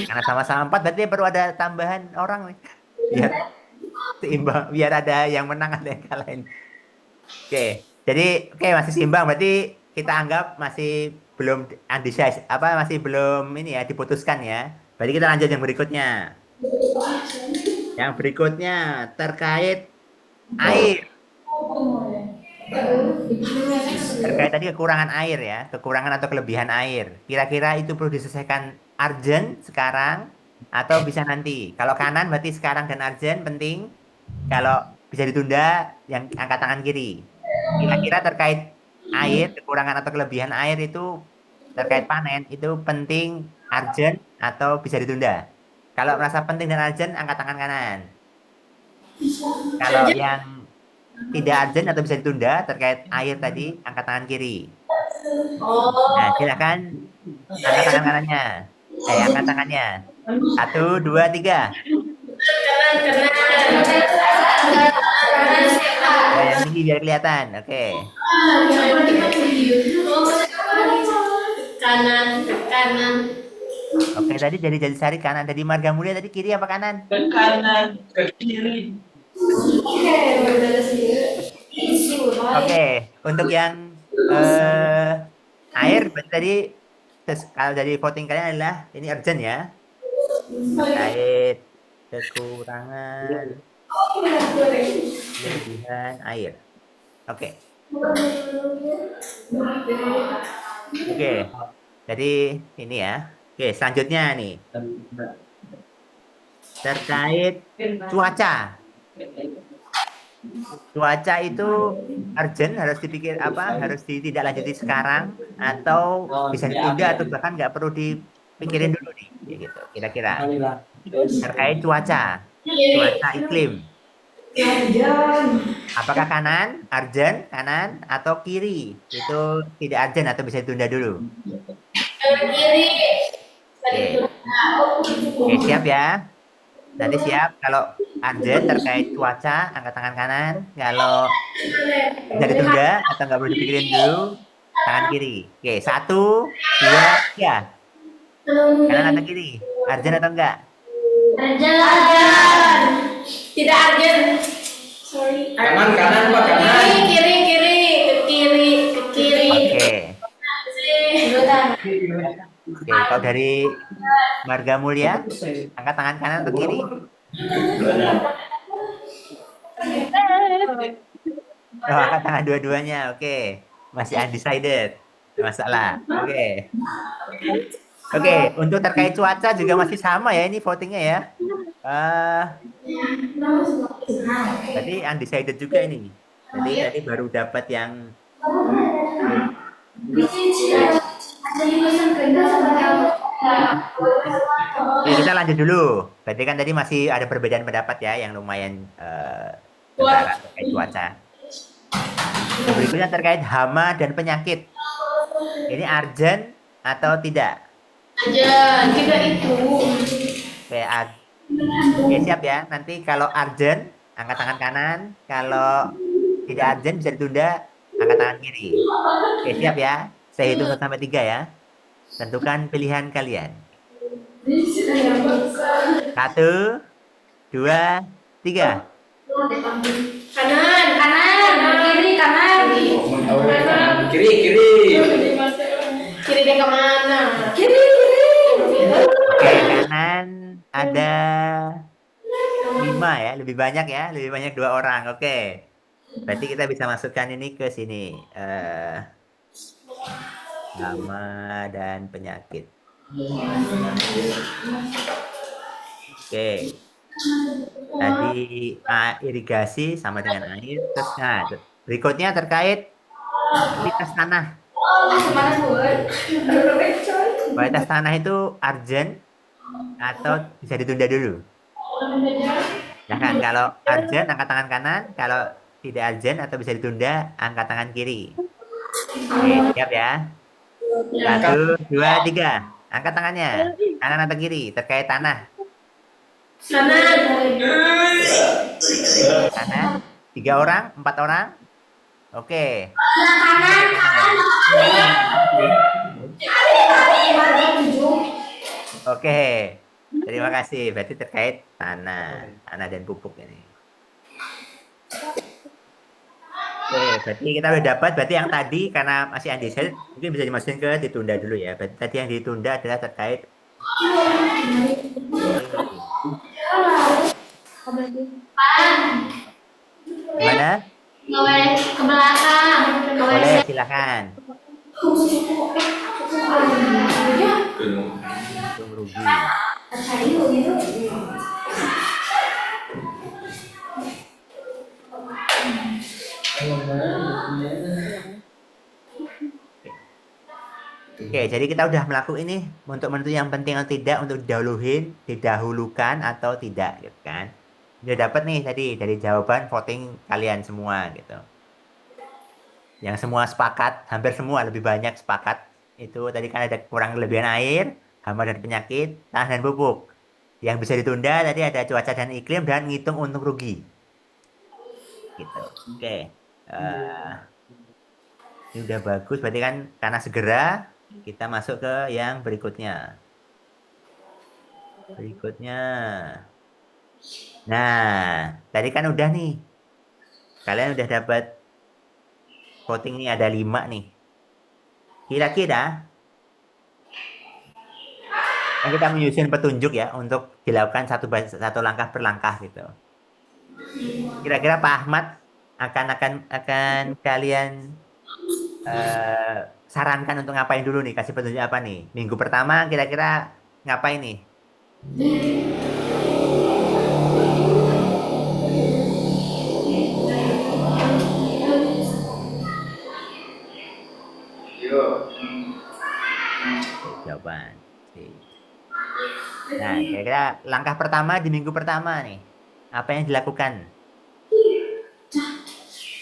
Karena sama-sama 4 berarti perlu ada tambahan orang nih. Biar seimbang, biar ada yang menang ada yang kalahin. Oke, jadi masih seimbang berarti kita anggap masih belum undecided, masih belum ini ya diputuskan ya. Berarti kita lanjut yang berikutnya. Yang berikutnya terkait air. Terkait tadi kekurangan air ya, kekurangan atau kelebihan air. Kira-kira itu perlu diselesaikan urgent sekarang atau bisa nanti. Kalau kanan berarti sekarang dan urgent penting. Kalau bisa ditunda yang angkat tangan kiri. Kira-kira terkait air, kekurangan atau kelebihan air itu terkait panen itu penting, urgent atau bisa ditunda. Kalau merasa penting dan urgent angkat tangan kanan. Kalau yang tidak urgent atau bisa ditunda terkait air tadi angkat tangan kiri. Nah, silakan angkat tangan kanannya. Angkat tangannya. 1, 2, 3. Ya, yang tinggi biar kelihatan. Oke. Kanan, kanan. Oke, tadi jadi Sari kanan. Tadi Marga Mulia tadi kiri apa kanan? Ke kanan, ke kiri. Oke, untuk yang air berarti tadi kalau dari voting kalian adalah ini urgent ya. Terkait kekurangan kelebihan air. Oke. Oke. Jadi ini ya. Oke, selanjutnya nih terkait cuaca. Cuaca itu urgent, harus dipikir apa? Harus ditindaklanjuti sekarang atau bisa ditunda atau bahkan nggak perlu dipikirin dulu nih, ya gitu. Kira-kira terkait cuaca iklim. Apakah kanan, urgent, kanan atau kiri? Itu tidak urgent atau bisa ditunda dulu. Kiri. Oke, siap ya. Nanti siap kalau urgent terkait cuaca, angkat tangan kanan. Kalau bisa ditunda atau nggak perlu dipikirin dulu, tangan kiri. Oke, 1, 2, 3. Kanan atau kiri? Urgent atau enggak? Arjan. Tidak Arjan. Sorry. Kanan, kanan, Pak, kanan. Kiri, kiri, ke kiri, ke kiri. Oke, kalau dari Marga Mulia, angkat tangan kanan atau kiri? Oh, angkat tangan dua-duanya. Oke, masih undecided. Tidak masalah. Oke. Oke, untuk terkait cuaca juga masih sama ya ini votingnya ya. Tadi undecided juga ini. Tadi baru dapat yang Oke, kita lanjut dulu. Berarti kan tadi masih ada perbedaan pendapat ya yang lumayan antara terkait cuaca. Berikutnya terkait hama dan penyakit. Ini urgent atau tidak? Arjan, juga itu. Oke, siap ya. Nanti kalau urgent, angkat tangan kanan. Kalau tidak urgent bisa ditunda, angkat tangan kiri. Oke, siap ya. Saya hitung 1 sampai 3 ya. Tentukan pilihan kalian. 1, 2, 3. Kanan, kanan, kiri, kanan. Kiri, kiri. Kiri dia kemana? Kiri, kiri. Oke, kanan ada 5 ya, lebih banyak ya, lebih banyak 2 orang. Oke, berarti kita bisa masukkan ini ke sini. Hama dan penyakit. Oke. Tadi irigasi sama dengan air. Terus, nah, berikutnya terkait kualitas tanah. Kualitas tanah itu urgent atau bisa ditunda dulu? Ya kan, kalau urgent angkat tangan kanan, kalau tidak urgent atau bisa ditunda angkat tangan kiri. Oke, siap ya. 1, 2, 3. Angkat tangannya. Kanan atau kiri terkait tanah? Kanan. Kanan. 3 orang, 4 orang. Oke. Kanan, kanan. Oke. Terima kasih. Berarti terkait tanah dan pupuk ini. Oke, berarti kita udah dapat. Berarti yang tadi karena masih undecided, mungkin bisa dimasukin ke ditunda dulu ya. Berarti tadi yang ditunda adalah terkait gimana? Ke belakang. Boleh, silakan. Untung rugi. Oke, jadi kita udah melakukan ini untuk menentukan yang penting atau tidak, untuk didahulukan atau tidak, gitu kan? Udah dapat nih tadi dari jawaban voting kalian semua, gitu. Yang semua sepakat, hampir semua, lebih banyak sepakat. Itu tadi kan ada kurang kelebihan air, hama dan penyakit, tanah dan pupuk. Yang bisa ditunda tadi ada cuaca dan iklim dan ngitung untung rugi. Gitu. Oke. Eh, ini udah bagus. Berarti kan karena segera kita masuk ke yang berikutnya. Berikutnya. Nah, tadi kan udah nih. Kalian udah dapat voting nih ada 5 nih. Kira-kira kan kita menyusun petunjuk ya untuk dilakukan satu langkah per langkah gitu. Kira-kira Pak Ahmad akan kalian eh, sarankan untuk ngapain dulu nih? Kasih petunjuk apa nih? Minggu pertama kira-kira ngapain nih? Yuk. Jawaban. Oke. Nah, kira-kira langkah pertama di minggu pertama nih. Apa yang dilakukan?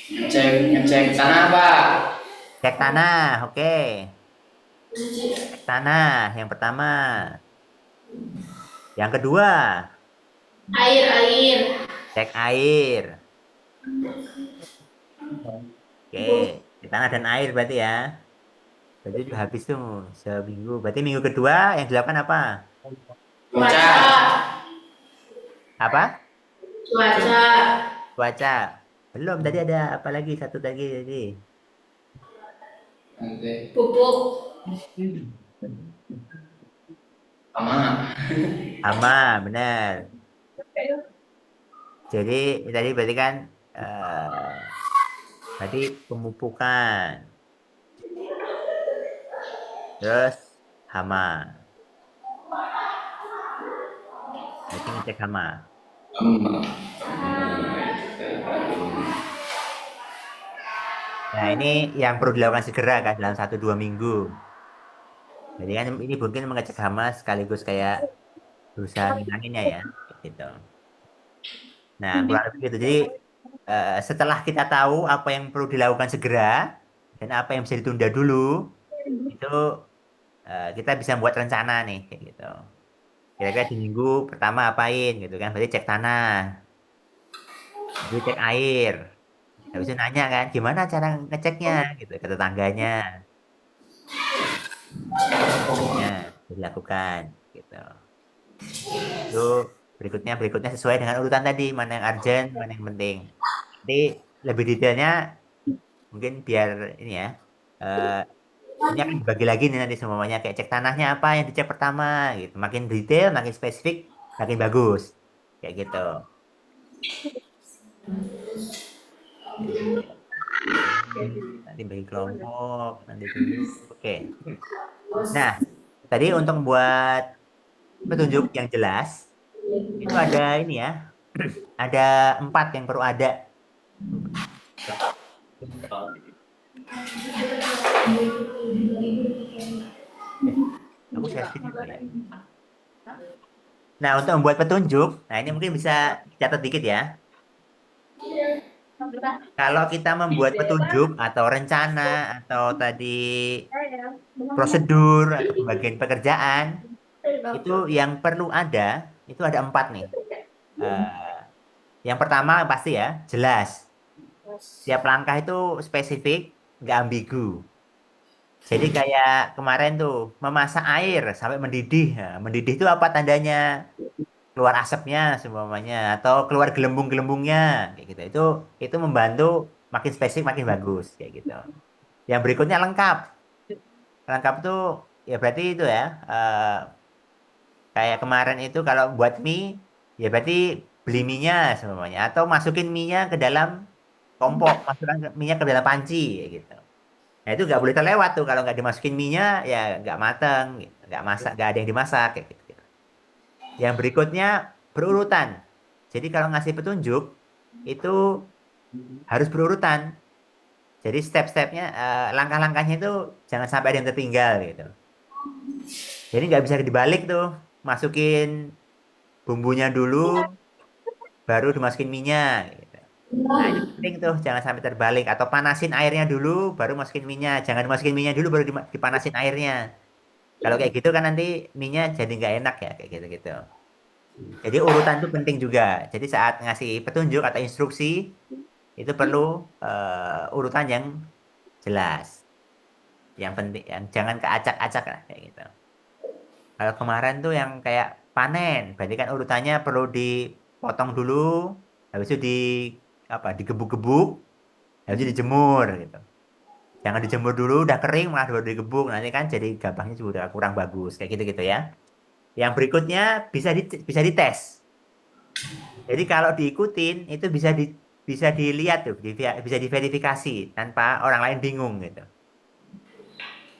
Ngecek tanah, Pak. Cek tanah, oke. Cek tanah yang pertama. Yang kedua, Air. cek air. Oke, cek tanah dan air berarti ya. Berarti udah habis tuh seminggu. Berarti minggu kedua yang dilakukan apa? Cuaca. Apa? Cuaca. Cuaca. Belum, tadi ada apa lagi? Satu lagi tadi. Nanti. Pupuk. Sama. Sama, benar. Jadi tadi berarti kan tadi pemupukan. Terus hama. Berarti ngecek hama. Nah, ini yang perlu dilakukan segera kan dalam 1-2 minggu. Jadi kan ini mungkin mengecek hama sekaligus kayak berusaha ngilanginnya ya, kayak gitu. Nah, kurang lebih gitu. Jadi setelah kita tahu apa yang perlu dilakukan segera dan apa yang bisa ditunda dulu, itu kita bisa buat rencana nih, kayak gitu. Kira-kira di minggu pertama apain gitu kan? Berarti cek tanah, jadi cek air. Habis itu nanya kan, gimana cara ngeceknya gitu ke tetangganya. Semuanya dilakukan gitu. Itu berikutnya sesuai dengan urutan tadi, mana yang urgent, mana yang penting. Jadi lebih detailnya mungkin biar ini ya. eh, ini akan dibagi lagi nih nanti semuanya kayak cek tanahnya apa yang dicek pertama gitu. Makin detail, makin spesifik, makin bagus. Kayak gitu. Nanti bagi kelompok, nanti dulu. Oke. Nah, tadi untuk membuat petunjuk yang jelas, itu ada ini ya. Ada 4 yang perlu ada. Aku share screen juga ya. Nah, untuk membuat petunjuk, nah ini mungkin bisa catat dikit ya. Kalau kita membuat petunjuk atau rencana atau tadi prosedur atau pembagian pekerjaan, itu yang perlu ada, itu ada 4 nih. Eh, yang pertama pasti ya, jelas. Tiap langkah itu spesifik, nggak ambigu. Jadi kayak kemarin tuh, memasak air sampai mendidih. Nah, mendidih itu apa tandanya? Keluar asapnya semuanya atau keluar gelembung-gelembungnya kayak gitu. Itu membantu makin spesifik makin bagus kayak gitu. Yang berikutnya lengkap. Lengkap tuh ya berarti itu ya kayak kemarin itu kalau buat mie ya berarti beli mie-nya semuanya atau masukin mie-nya ke dalam kompok, masukkan mie-nya ke dalam panci kayak gitu. Nah itu nggak boleh terlewat tuh kalau nggak dimasukin mie-nya ya nggak mateng, gitu. Nggak masak, nggak ada yang dimasak kayak gitu. Yang berikutnya berurutan. Jadi kalau ngasih petunjuk itu harus berurutan. Jadi step-stepnya, langkah-langkahnya itu jangan sampai ada yang tertinggal gitu. Jadi nggak bisa dibalik tuh. Masukin bumbunya dulu, baru dimasukin minyak. Gitu. Nah itu penting tuh, jangan sampai terbalik. Atau panasin airnya dulu, baru masukin minyak. Jangan dimasukin minyak dulu, baru dipanasin airnya. Kalau kayak gitu kan nanti minyak jadi nggak enak ya, kayak gitu-gitu. Jadi urutan itu penting juga. Jadi saat ngasih petunjuk atau instruksi itu perlu urutan yang jelas, yang penting, yang jangan keacak-acak lah kayak gitu. Kalau kemarin tuh yang kayak panen, berarti kan urutannya perlu dipotong dulu, habis itu apa digebuk-gebuk, habis itu dijemur gitu. Jangan dijemur dulu, udah kering malah baru digebuk, nanti kan jadi gabahnya juga udah kurang bagus kayak gitu-gitu ya. Yang berikutnya bisa dites. Jadi kalau diikutin itu bisa dilihat tuh, bisa diverifikasi tanpa orang lain bingung gitu.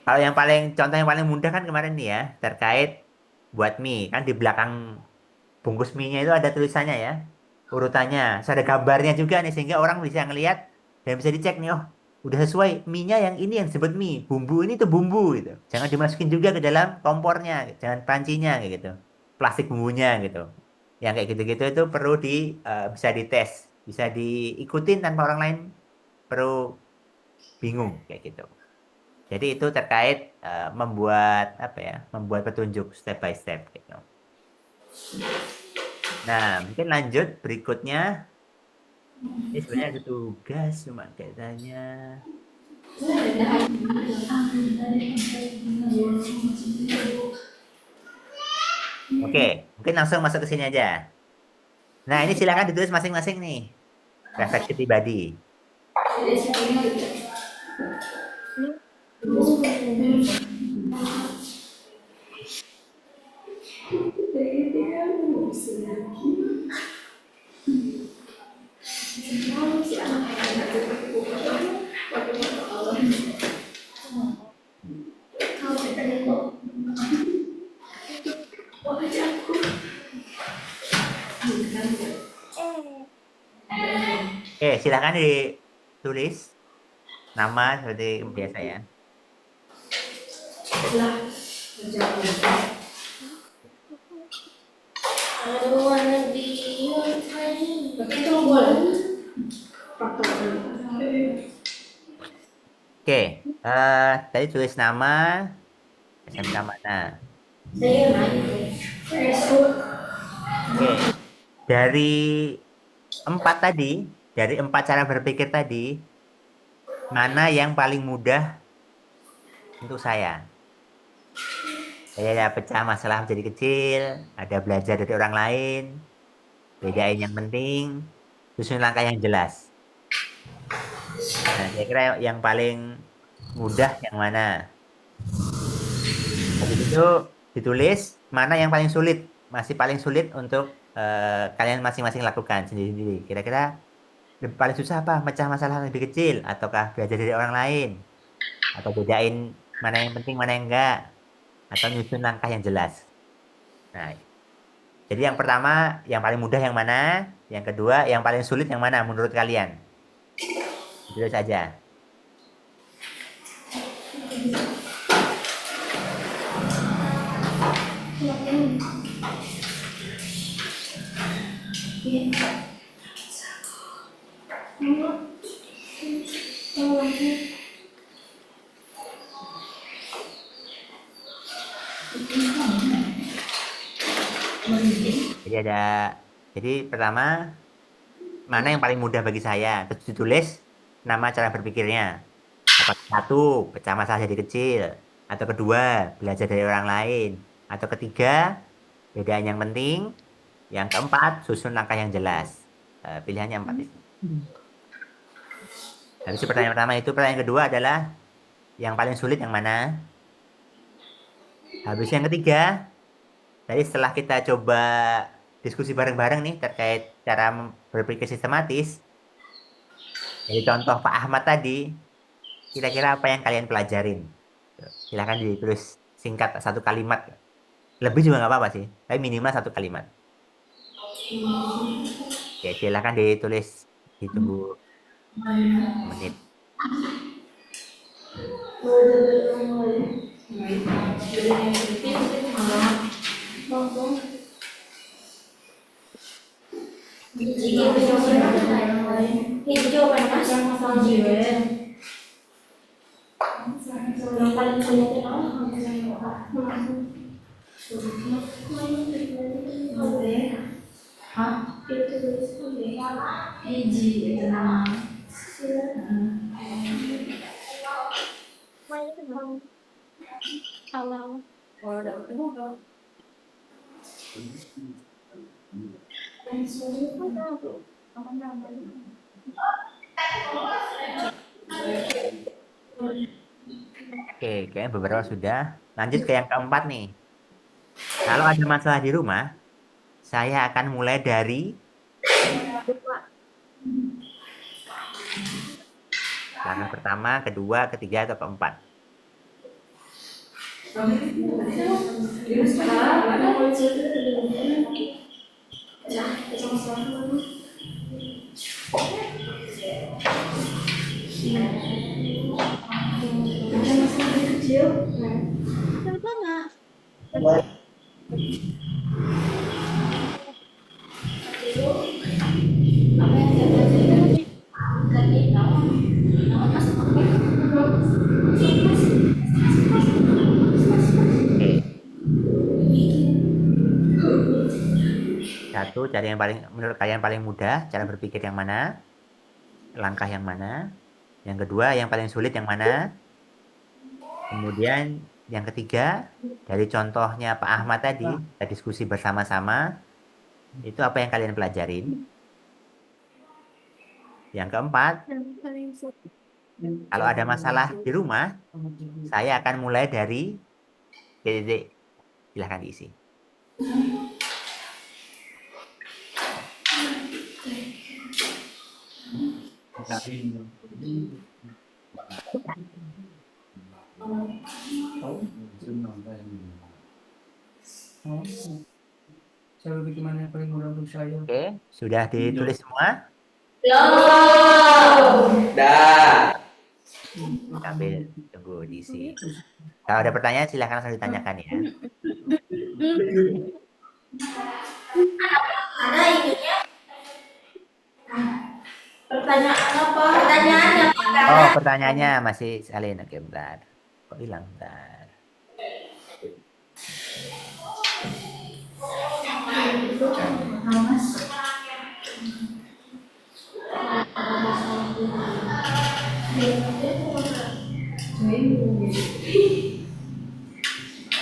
Kalau yang paling contoh yang paling mudah kan kemarin nih ya, terkait buat mie kan di belakang bungkus mie-nya itu ada tulisannya ya, urutannya. Terus ada gambarnya juga nih sehingga orang bisa ngelihat dan bisa dicek nih, oh udah sesuai mie-nya yang ini yang disebut mie, bumbu ini tuh bumbu gitu. Jangan dimasukin juga ke dalam kompornya, jangan pancinya kayak gitu. Plastik bumbunya gitu. Yang kayak gitu-gitu itu perlu bisa dites, bisa diikutin tanpa orang lain perlu bingung kayak gitu. Jadi itu terkait membuat apa ya, membuat petunjuk step by step gitu. Nah, mungkin lanjut berikutnya. Ini sebenarnya ada tugas cuma kayaknya. Oke, mungkin langsung masuk ke sini aja. Nah, ini silakan ditulis masing-masing nih. Refleksi pribadi. Oke, silakan ditulis nama seperti biasa ya. I don't wanna be your friend. Itu boleh. Oke, tadi tulis nama, SMK mana? Saya nanya. Oke, dari empat tadi, dari empat cara berpikir tadi, mana yang paling mudah untuk saya? Saya ada pecah masalah menjadi kecil, ada belajar dari orang lain, bedain yang penting, susun langkah yang jelas. Nah, saya kira yang paling mudah yang mana? Habis itu ditulis mana yang paling sulit, masih paling sulit untuk kalian masing-masing lakukan sendiri-sendiri. Kira-kira paling susah apa? Mecah masalah yang lebih kecil, ataukah belajar dari orang lain, atau bedain mana yang penting, mana yang enggak, atau nyusun langkah yang jelas. Nah, jadi yang pertama, yang paling mudah yang mana? Yang kedua, yang paling sulit yang mana menurut kalian? Itu saja. Jadi jadi pertama, mana yang paling mudah bagi saya? Terus ditulis nama cara berpikirnya. Apa satu, pecah masalah jadi kecil. Atau kedua, belajar dari orang lain. Atau ketiga, bedaan yang penting. Yang keempat, susun langkah yang jelas. Pilihannya empat itu. Habis itu pertanyaan pertama itu, pertanyaan kedua adalah yang paling sulit yang mana? Habis yang ketiga, tadi setelah kita coba diskusi bareng-bareng nih terkait cara berpikir sistematis, jadi contoh Pak Ahmad tadi, kira-kira apa yang kalian pelajarin? Silahkan ditulis singkat satu kalimat. Lebih juga nggak apa-apa sih, tapi minimal satu kalimat. Oke, silahkan ditulis, ditunggu menit. Itu jawaban mas yang masalah jiwa. Yang paling sulit itu apa? Hah? Hiji itu nama. Oke, kayaknya beberapa sudah. Lanjut ke yang keempat nih. Kalau ada masalah di rumah, saya akan mulai dari langkah pertama, kedua, ketiga, atau keempat. Oke, satu, cari yang paling menurut kalian paling mudah, cara berpikir yang mana, langkah yang mana. Yang kedua, yang paling sulit yang mana. Kemudian yang ketiga, dari contohnya Pak Ahmad tadi, kita diskusi bersama-sama, itu apa yang kalian pelajarin. Yang keempat, kalau ada masalah di rumah, saya akan mulai dari titik. Silahkan diisi. Saya bagaimana yang paling mudah untuk saya? Oke, sudah ditulis semua? Dah. Sambil tunggu diisi. Kalau ada pertanyaan silahkan langsung ditanyakan ya. Ada ininya. Pertanyaan apa? Pertanyaannya. Oh, pertanyaannya masih salin. Oke, bentar. Kok hilang? Bentar.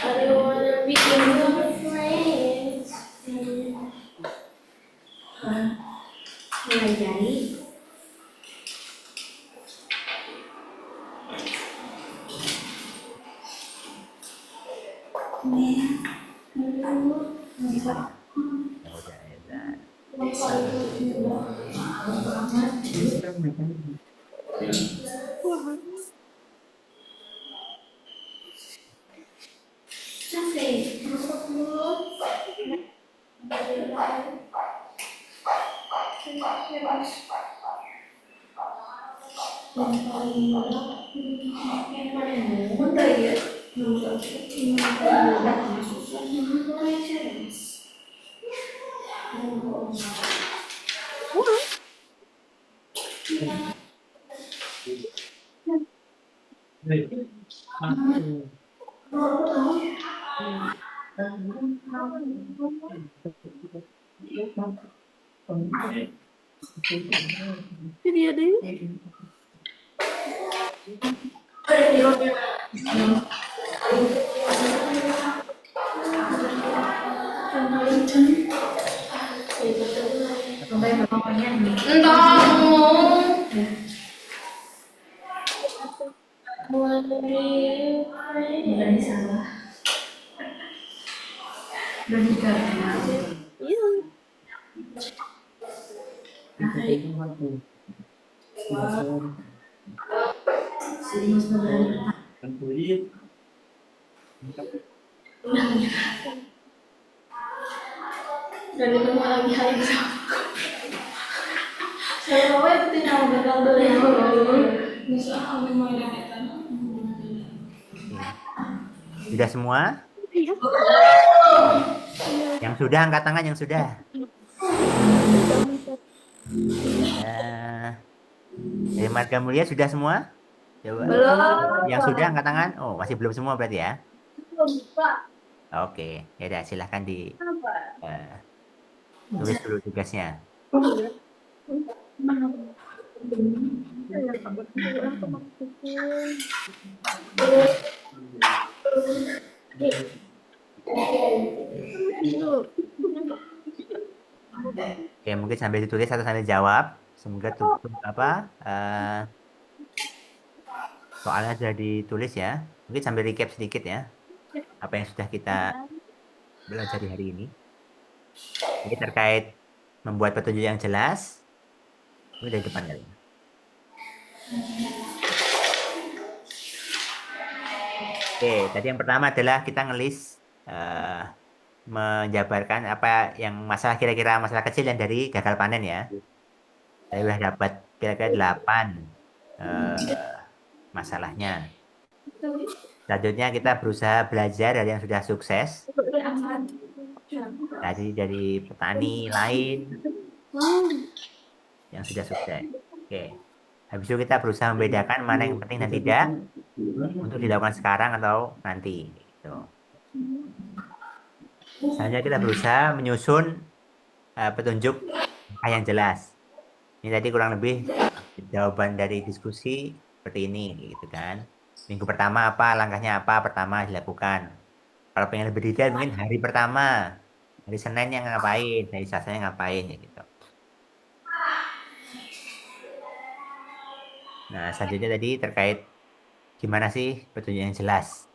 I wanna be your friends. Mulai dari Ya udah, ya udah. sampai Bukan salah. Berarti karena serius berani. Dan ketemu lagi hari bersama. Saya mau itu nama bakal dulu. Sudah semua? Yang sudah angkat tangan yang sudah. Dari Marga Mulia sudah semua? Coba. Belum. Yang sudah angkat tangan? Oh, masih belum semua berarti ya? Oke, ya udah silahkan di eh, tulis dulu tugasnya. Oke, mungkin sambil ditulis atau sambil jawab. Semoga apa soalnya sudah ditulis ya. Mungkin sambil recap sedikit ya, apa yang sudah kita belajar di hari ini. Ini terkait membuat petunjuk yang jelas. Ini dari depan kali. Oke, tadi yang pertama adalah kita ngelis menjabarkan apa yang masalah kira-kira masalah kecil yang dari gagal panen ya. Saya sudah dapat kira-kira 8 masalahnya. Selanjutnya kita berusaha belajar dari yang sudah sukses. Tadi dari petani lain yang sudah sukses. Oke. Habis itu kita berusaha membedakan mana yang penting dan tidak untuk dilakukan sekarang atau nanti. Gitu. Selanjutnya kita berusaha menyusun petunjuk yang jelas. Ini tadi kurang lebih jawaban dari diskusi seperti ini, gitu kan. Minggu pertama apa, langkahnya apa, pertama dilakukan. Kalau pengen lebih detail, mungkin hari pertama, hari Senin yang ngapain, hari Selasa yang ngapain, ya gitu. Nah, selanjutnya tadi terkait gimana sih petunjuk yang jelas.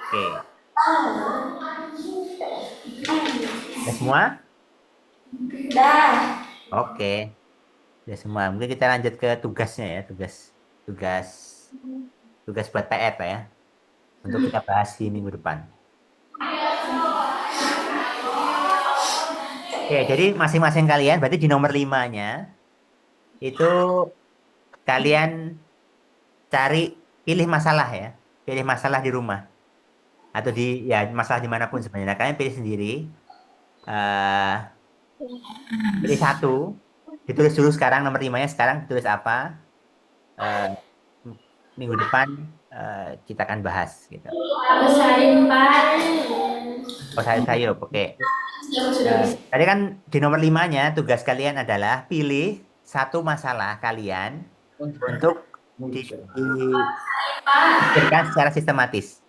Oke. Udah semua? Dah. Oke. Udah semua. Mungkin kita lanjut ke tugasnya ya, tugas tugas buat PR Pak ya. Untuk kita bahas di minggu depan. Oke, jadi masing-masing kalian berarti di nomor 5-nya itu kalian pilih masalah ya. Pilih masalah di rumah. Atau di ya masalah dimanapun sebenarnya. Kalian pilih sendiri. eh pilih satu. Ditulis dulu sekarang nomor 5-nya sekarang ditulis apa. Eh, minggu depan kita akan bahas gitu. Besarin Pak. Oh, sayup, oke. Tadi kan di nomor 5-nya tugas kalian adalah pilih satu masalah kalian untuk dipikirkan secara sistematis.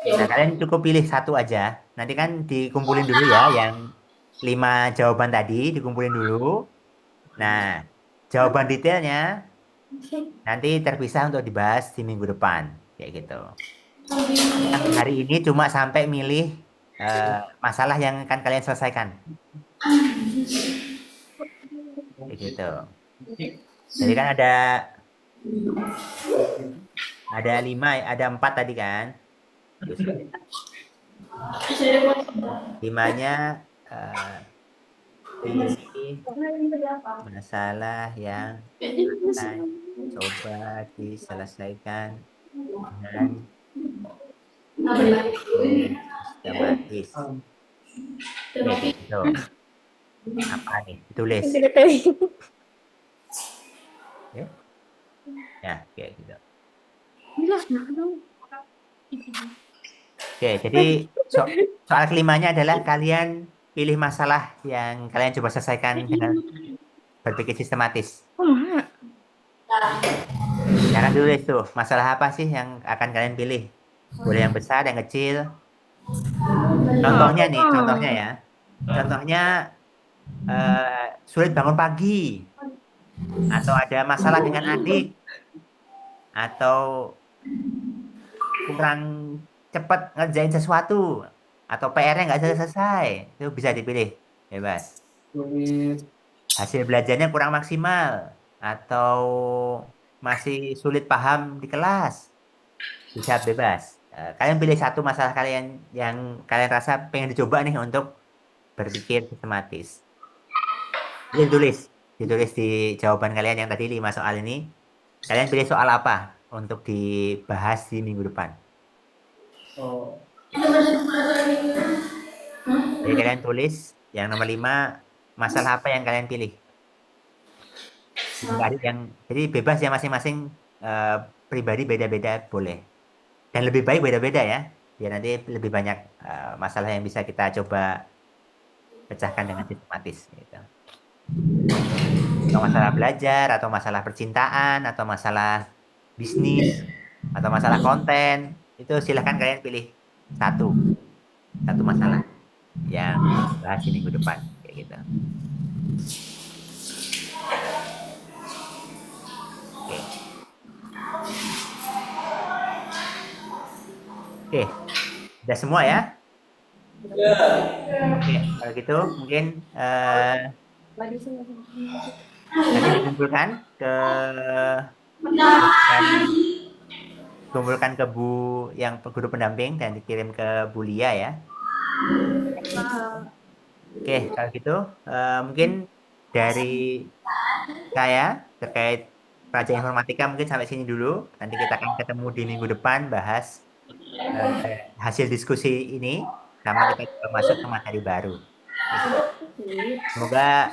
Nah, kalian cukup pilih satu aja. Nanti kan dikumpulin dulu ya, yang 5 jawaban tadi dikumpulin dulu. Nah, jawaban detailnya nanti terpisah untuk dibahas di minggu depan, kayak gitu. Yang hari ini cuma sampai milih masalah yang akan kalian selesaikan, kayak gitu. Jadi kan ada 5, ada 4 tadi kan. Limanya ini masalah yang akan coba diselesaikan dengan sistematis. Oke, gitu. Apa nih? Ditulis. Ya, ya kayak gitu. Oke, jadi soal kelimanya adalah kalian pilih masalah yang kalian coba selesaikan dengan berpikir sistematis. Jangan tulis tuh, masalah apa sih yang akan kalian pilih? Boleh yang besar, yang kecil. Contohnya nih, contohnya ya. Contohnya sulit bangun pagi. Atau ada masalah dengan adik. Atau kurang cepat ngerjain sesuatu. Atau PR-nya nggak selesai. Itu bisa dipilih, bebas. Hasil belajarnya kurang maksimal. Atau masih sulit paham di kelas. Bisa bebas. Kalian pilih satu masalah kalian yang kalian rasa pengen dicoba nih untuk berpikir sistematis. Jadi ditulis di jawaban kalian yang tadi 5 soal ini. Kalian pilih soal apa untuk dibahas di minggu depan. Jadi kalian tulis Yang nomor 5, masalah apa yang kalian pilih? Jadi bebas ya masing-masing pribadi beda-beda boleh. Dan lebih baik beda-beda ya. Biar nanti lebih banyak masalah yang bisa kita coba pecahkan dengan sistematis gitu. Atau masalah belajar, atau masalah percintaan, atau masalah bisnis, atau masalah konten, itu silahkan kalian pilih satu masalah yang bahas di minggu depan kayak gitu. Oke. Oke, udah semua ya? Oke, kalau gitu mungkin nanti dikumpulkan ke Bu yang guru pendamping dan dikirim ke Bu Lia ya. Oke, kalau gitu mungkin dari saya terkait pelajaran informatika mungkin sampai sini dulu. Nanti kita akan ketemu di minggu depan bahas hasil diskusi ini sama kita juga masuk ke materi baru. Semoga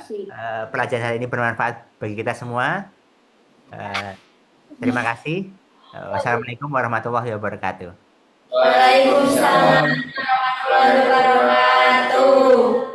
pelajaran hari ini bermanfaat bagi kita semua. Terima kasih. Wassalamualaikum warahmatullahi wabarakatuh. Waalaikumsalam warahmatullahi wabarakatuh.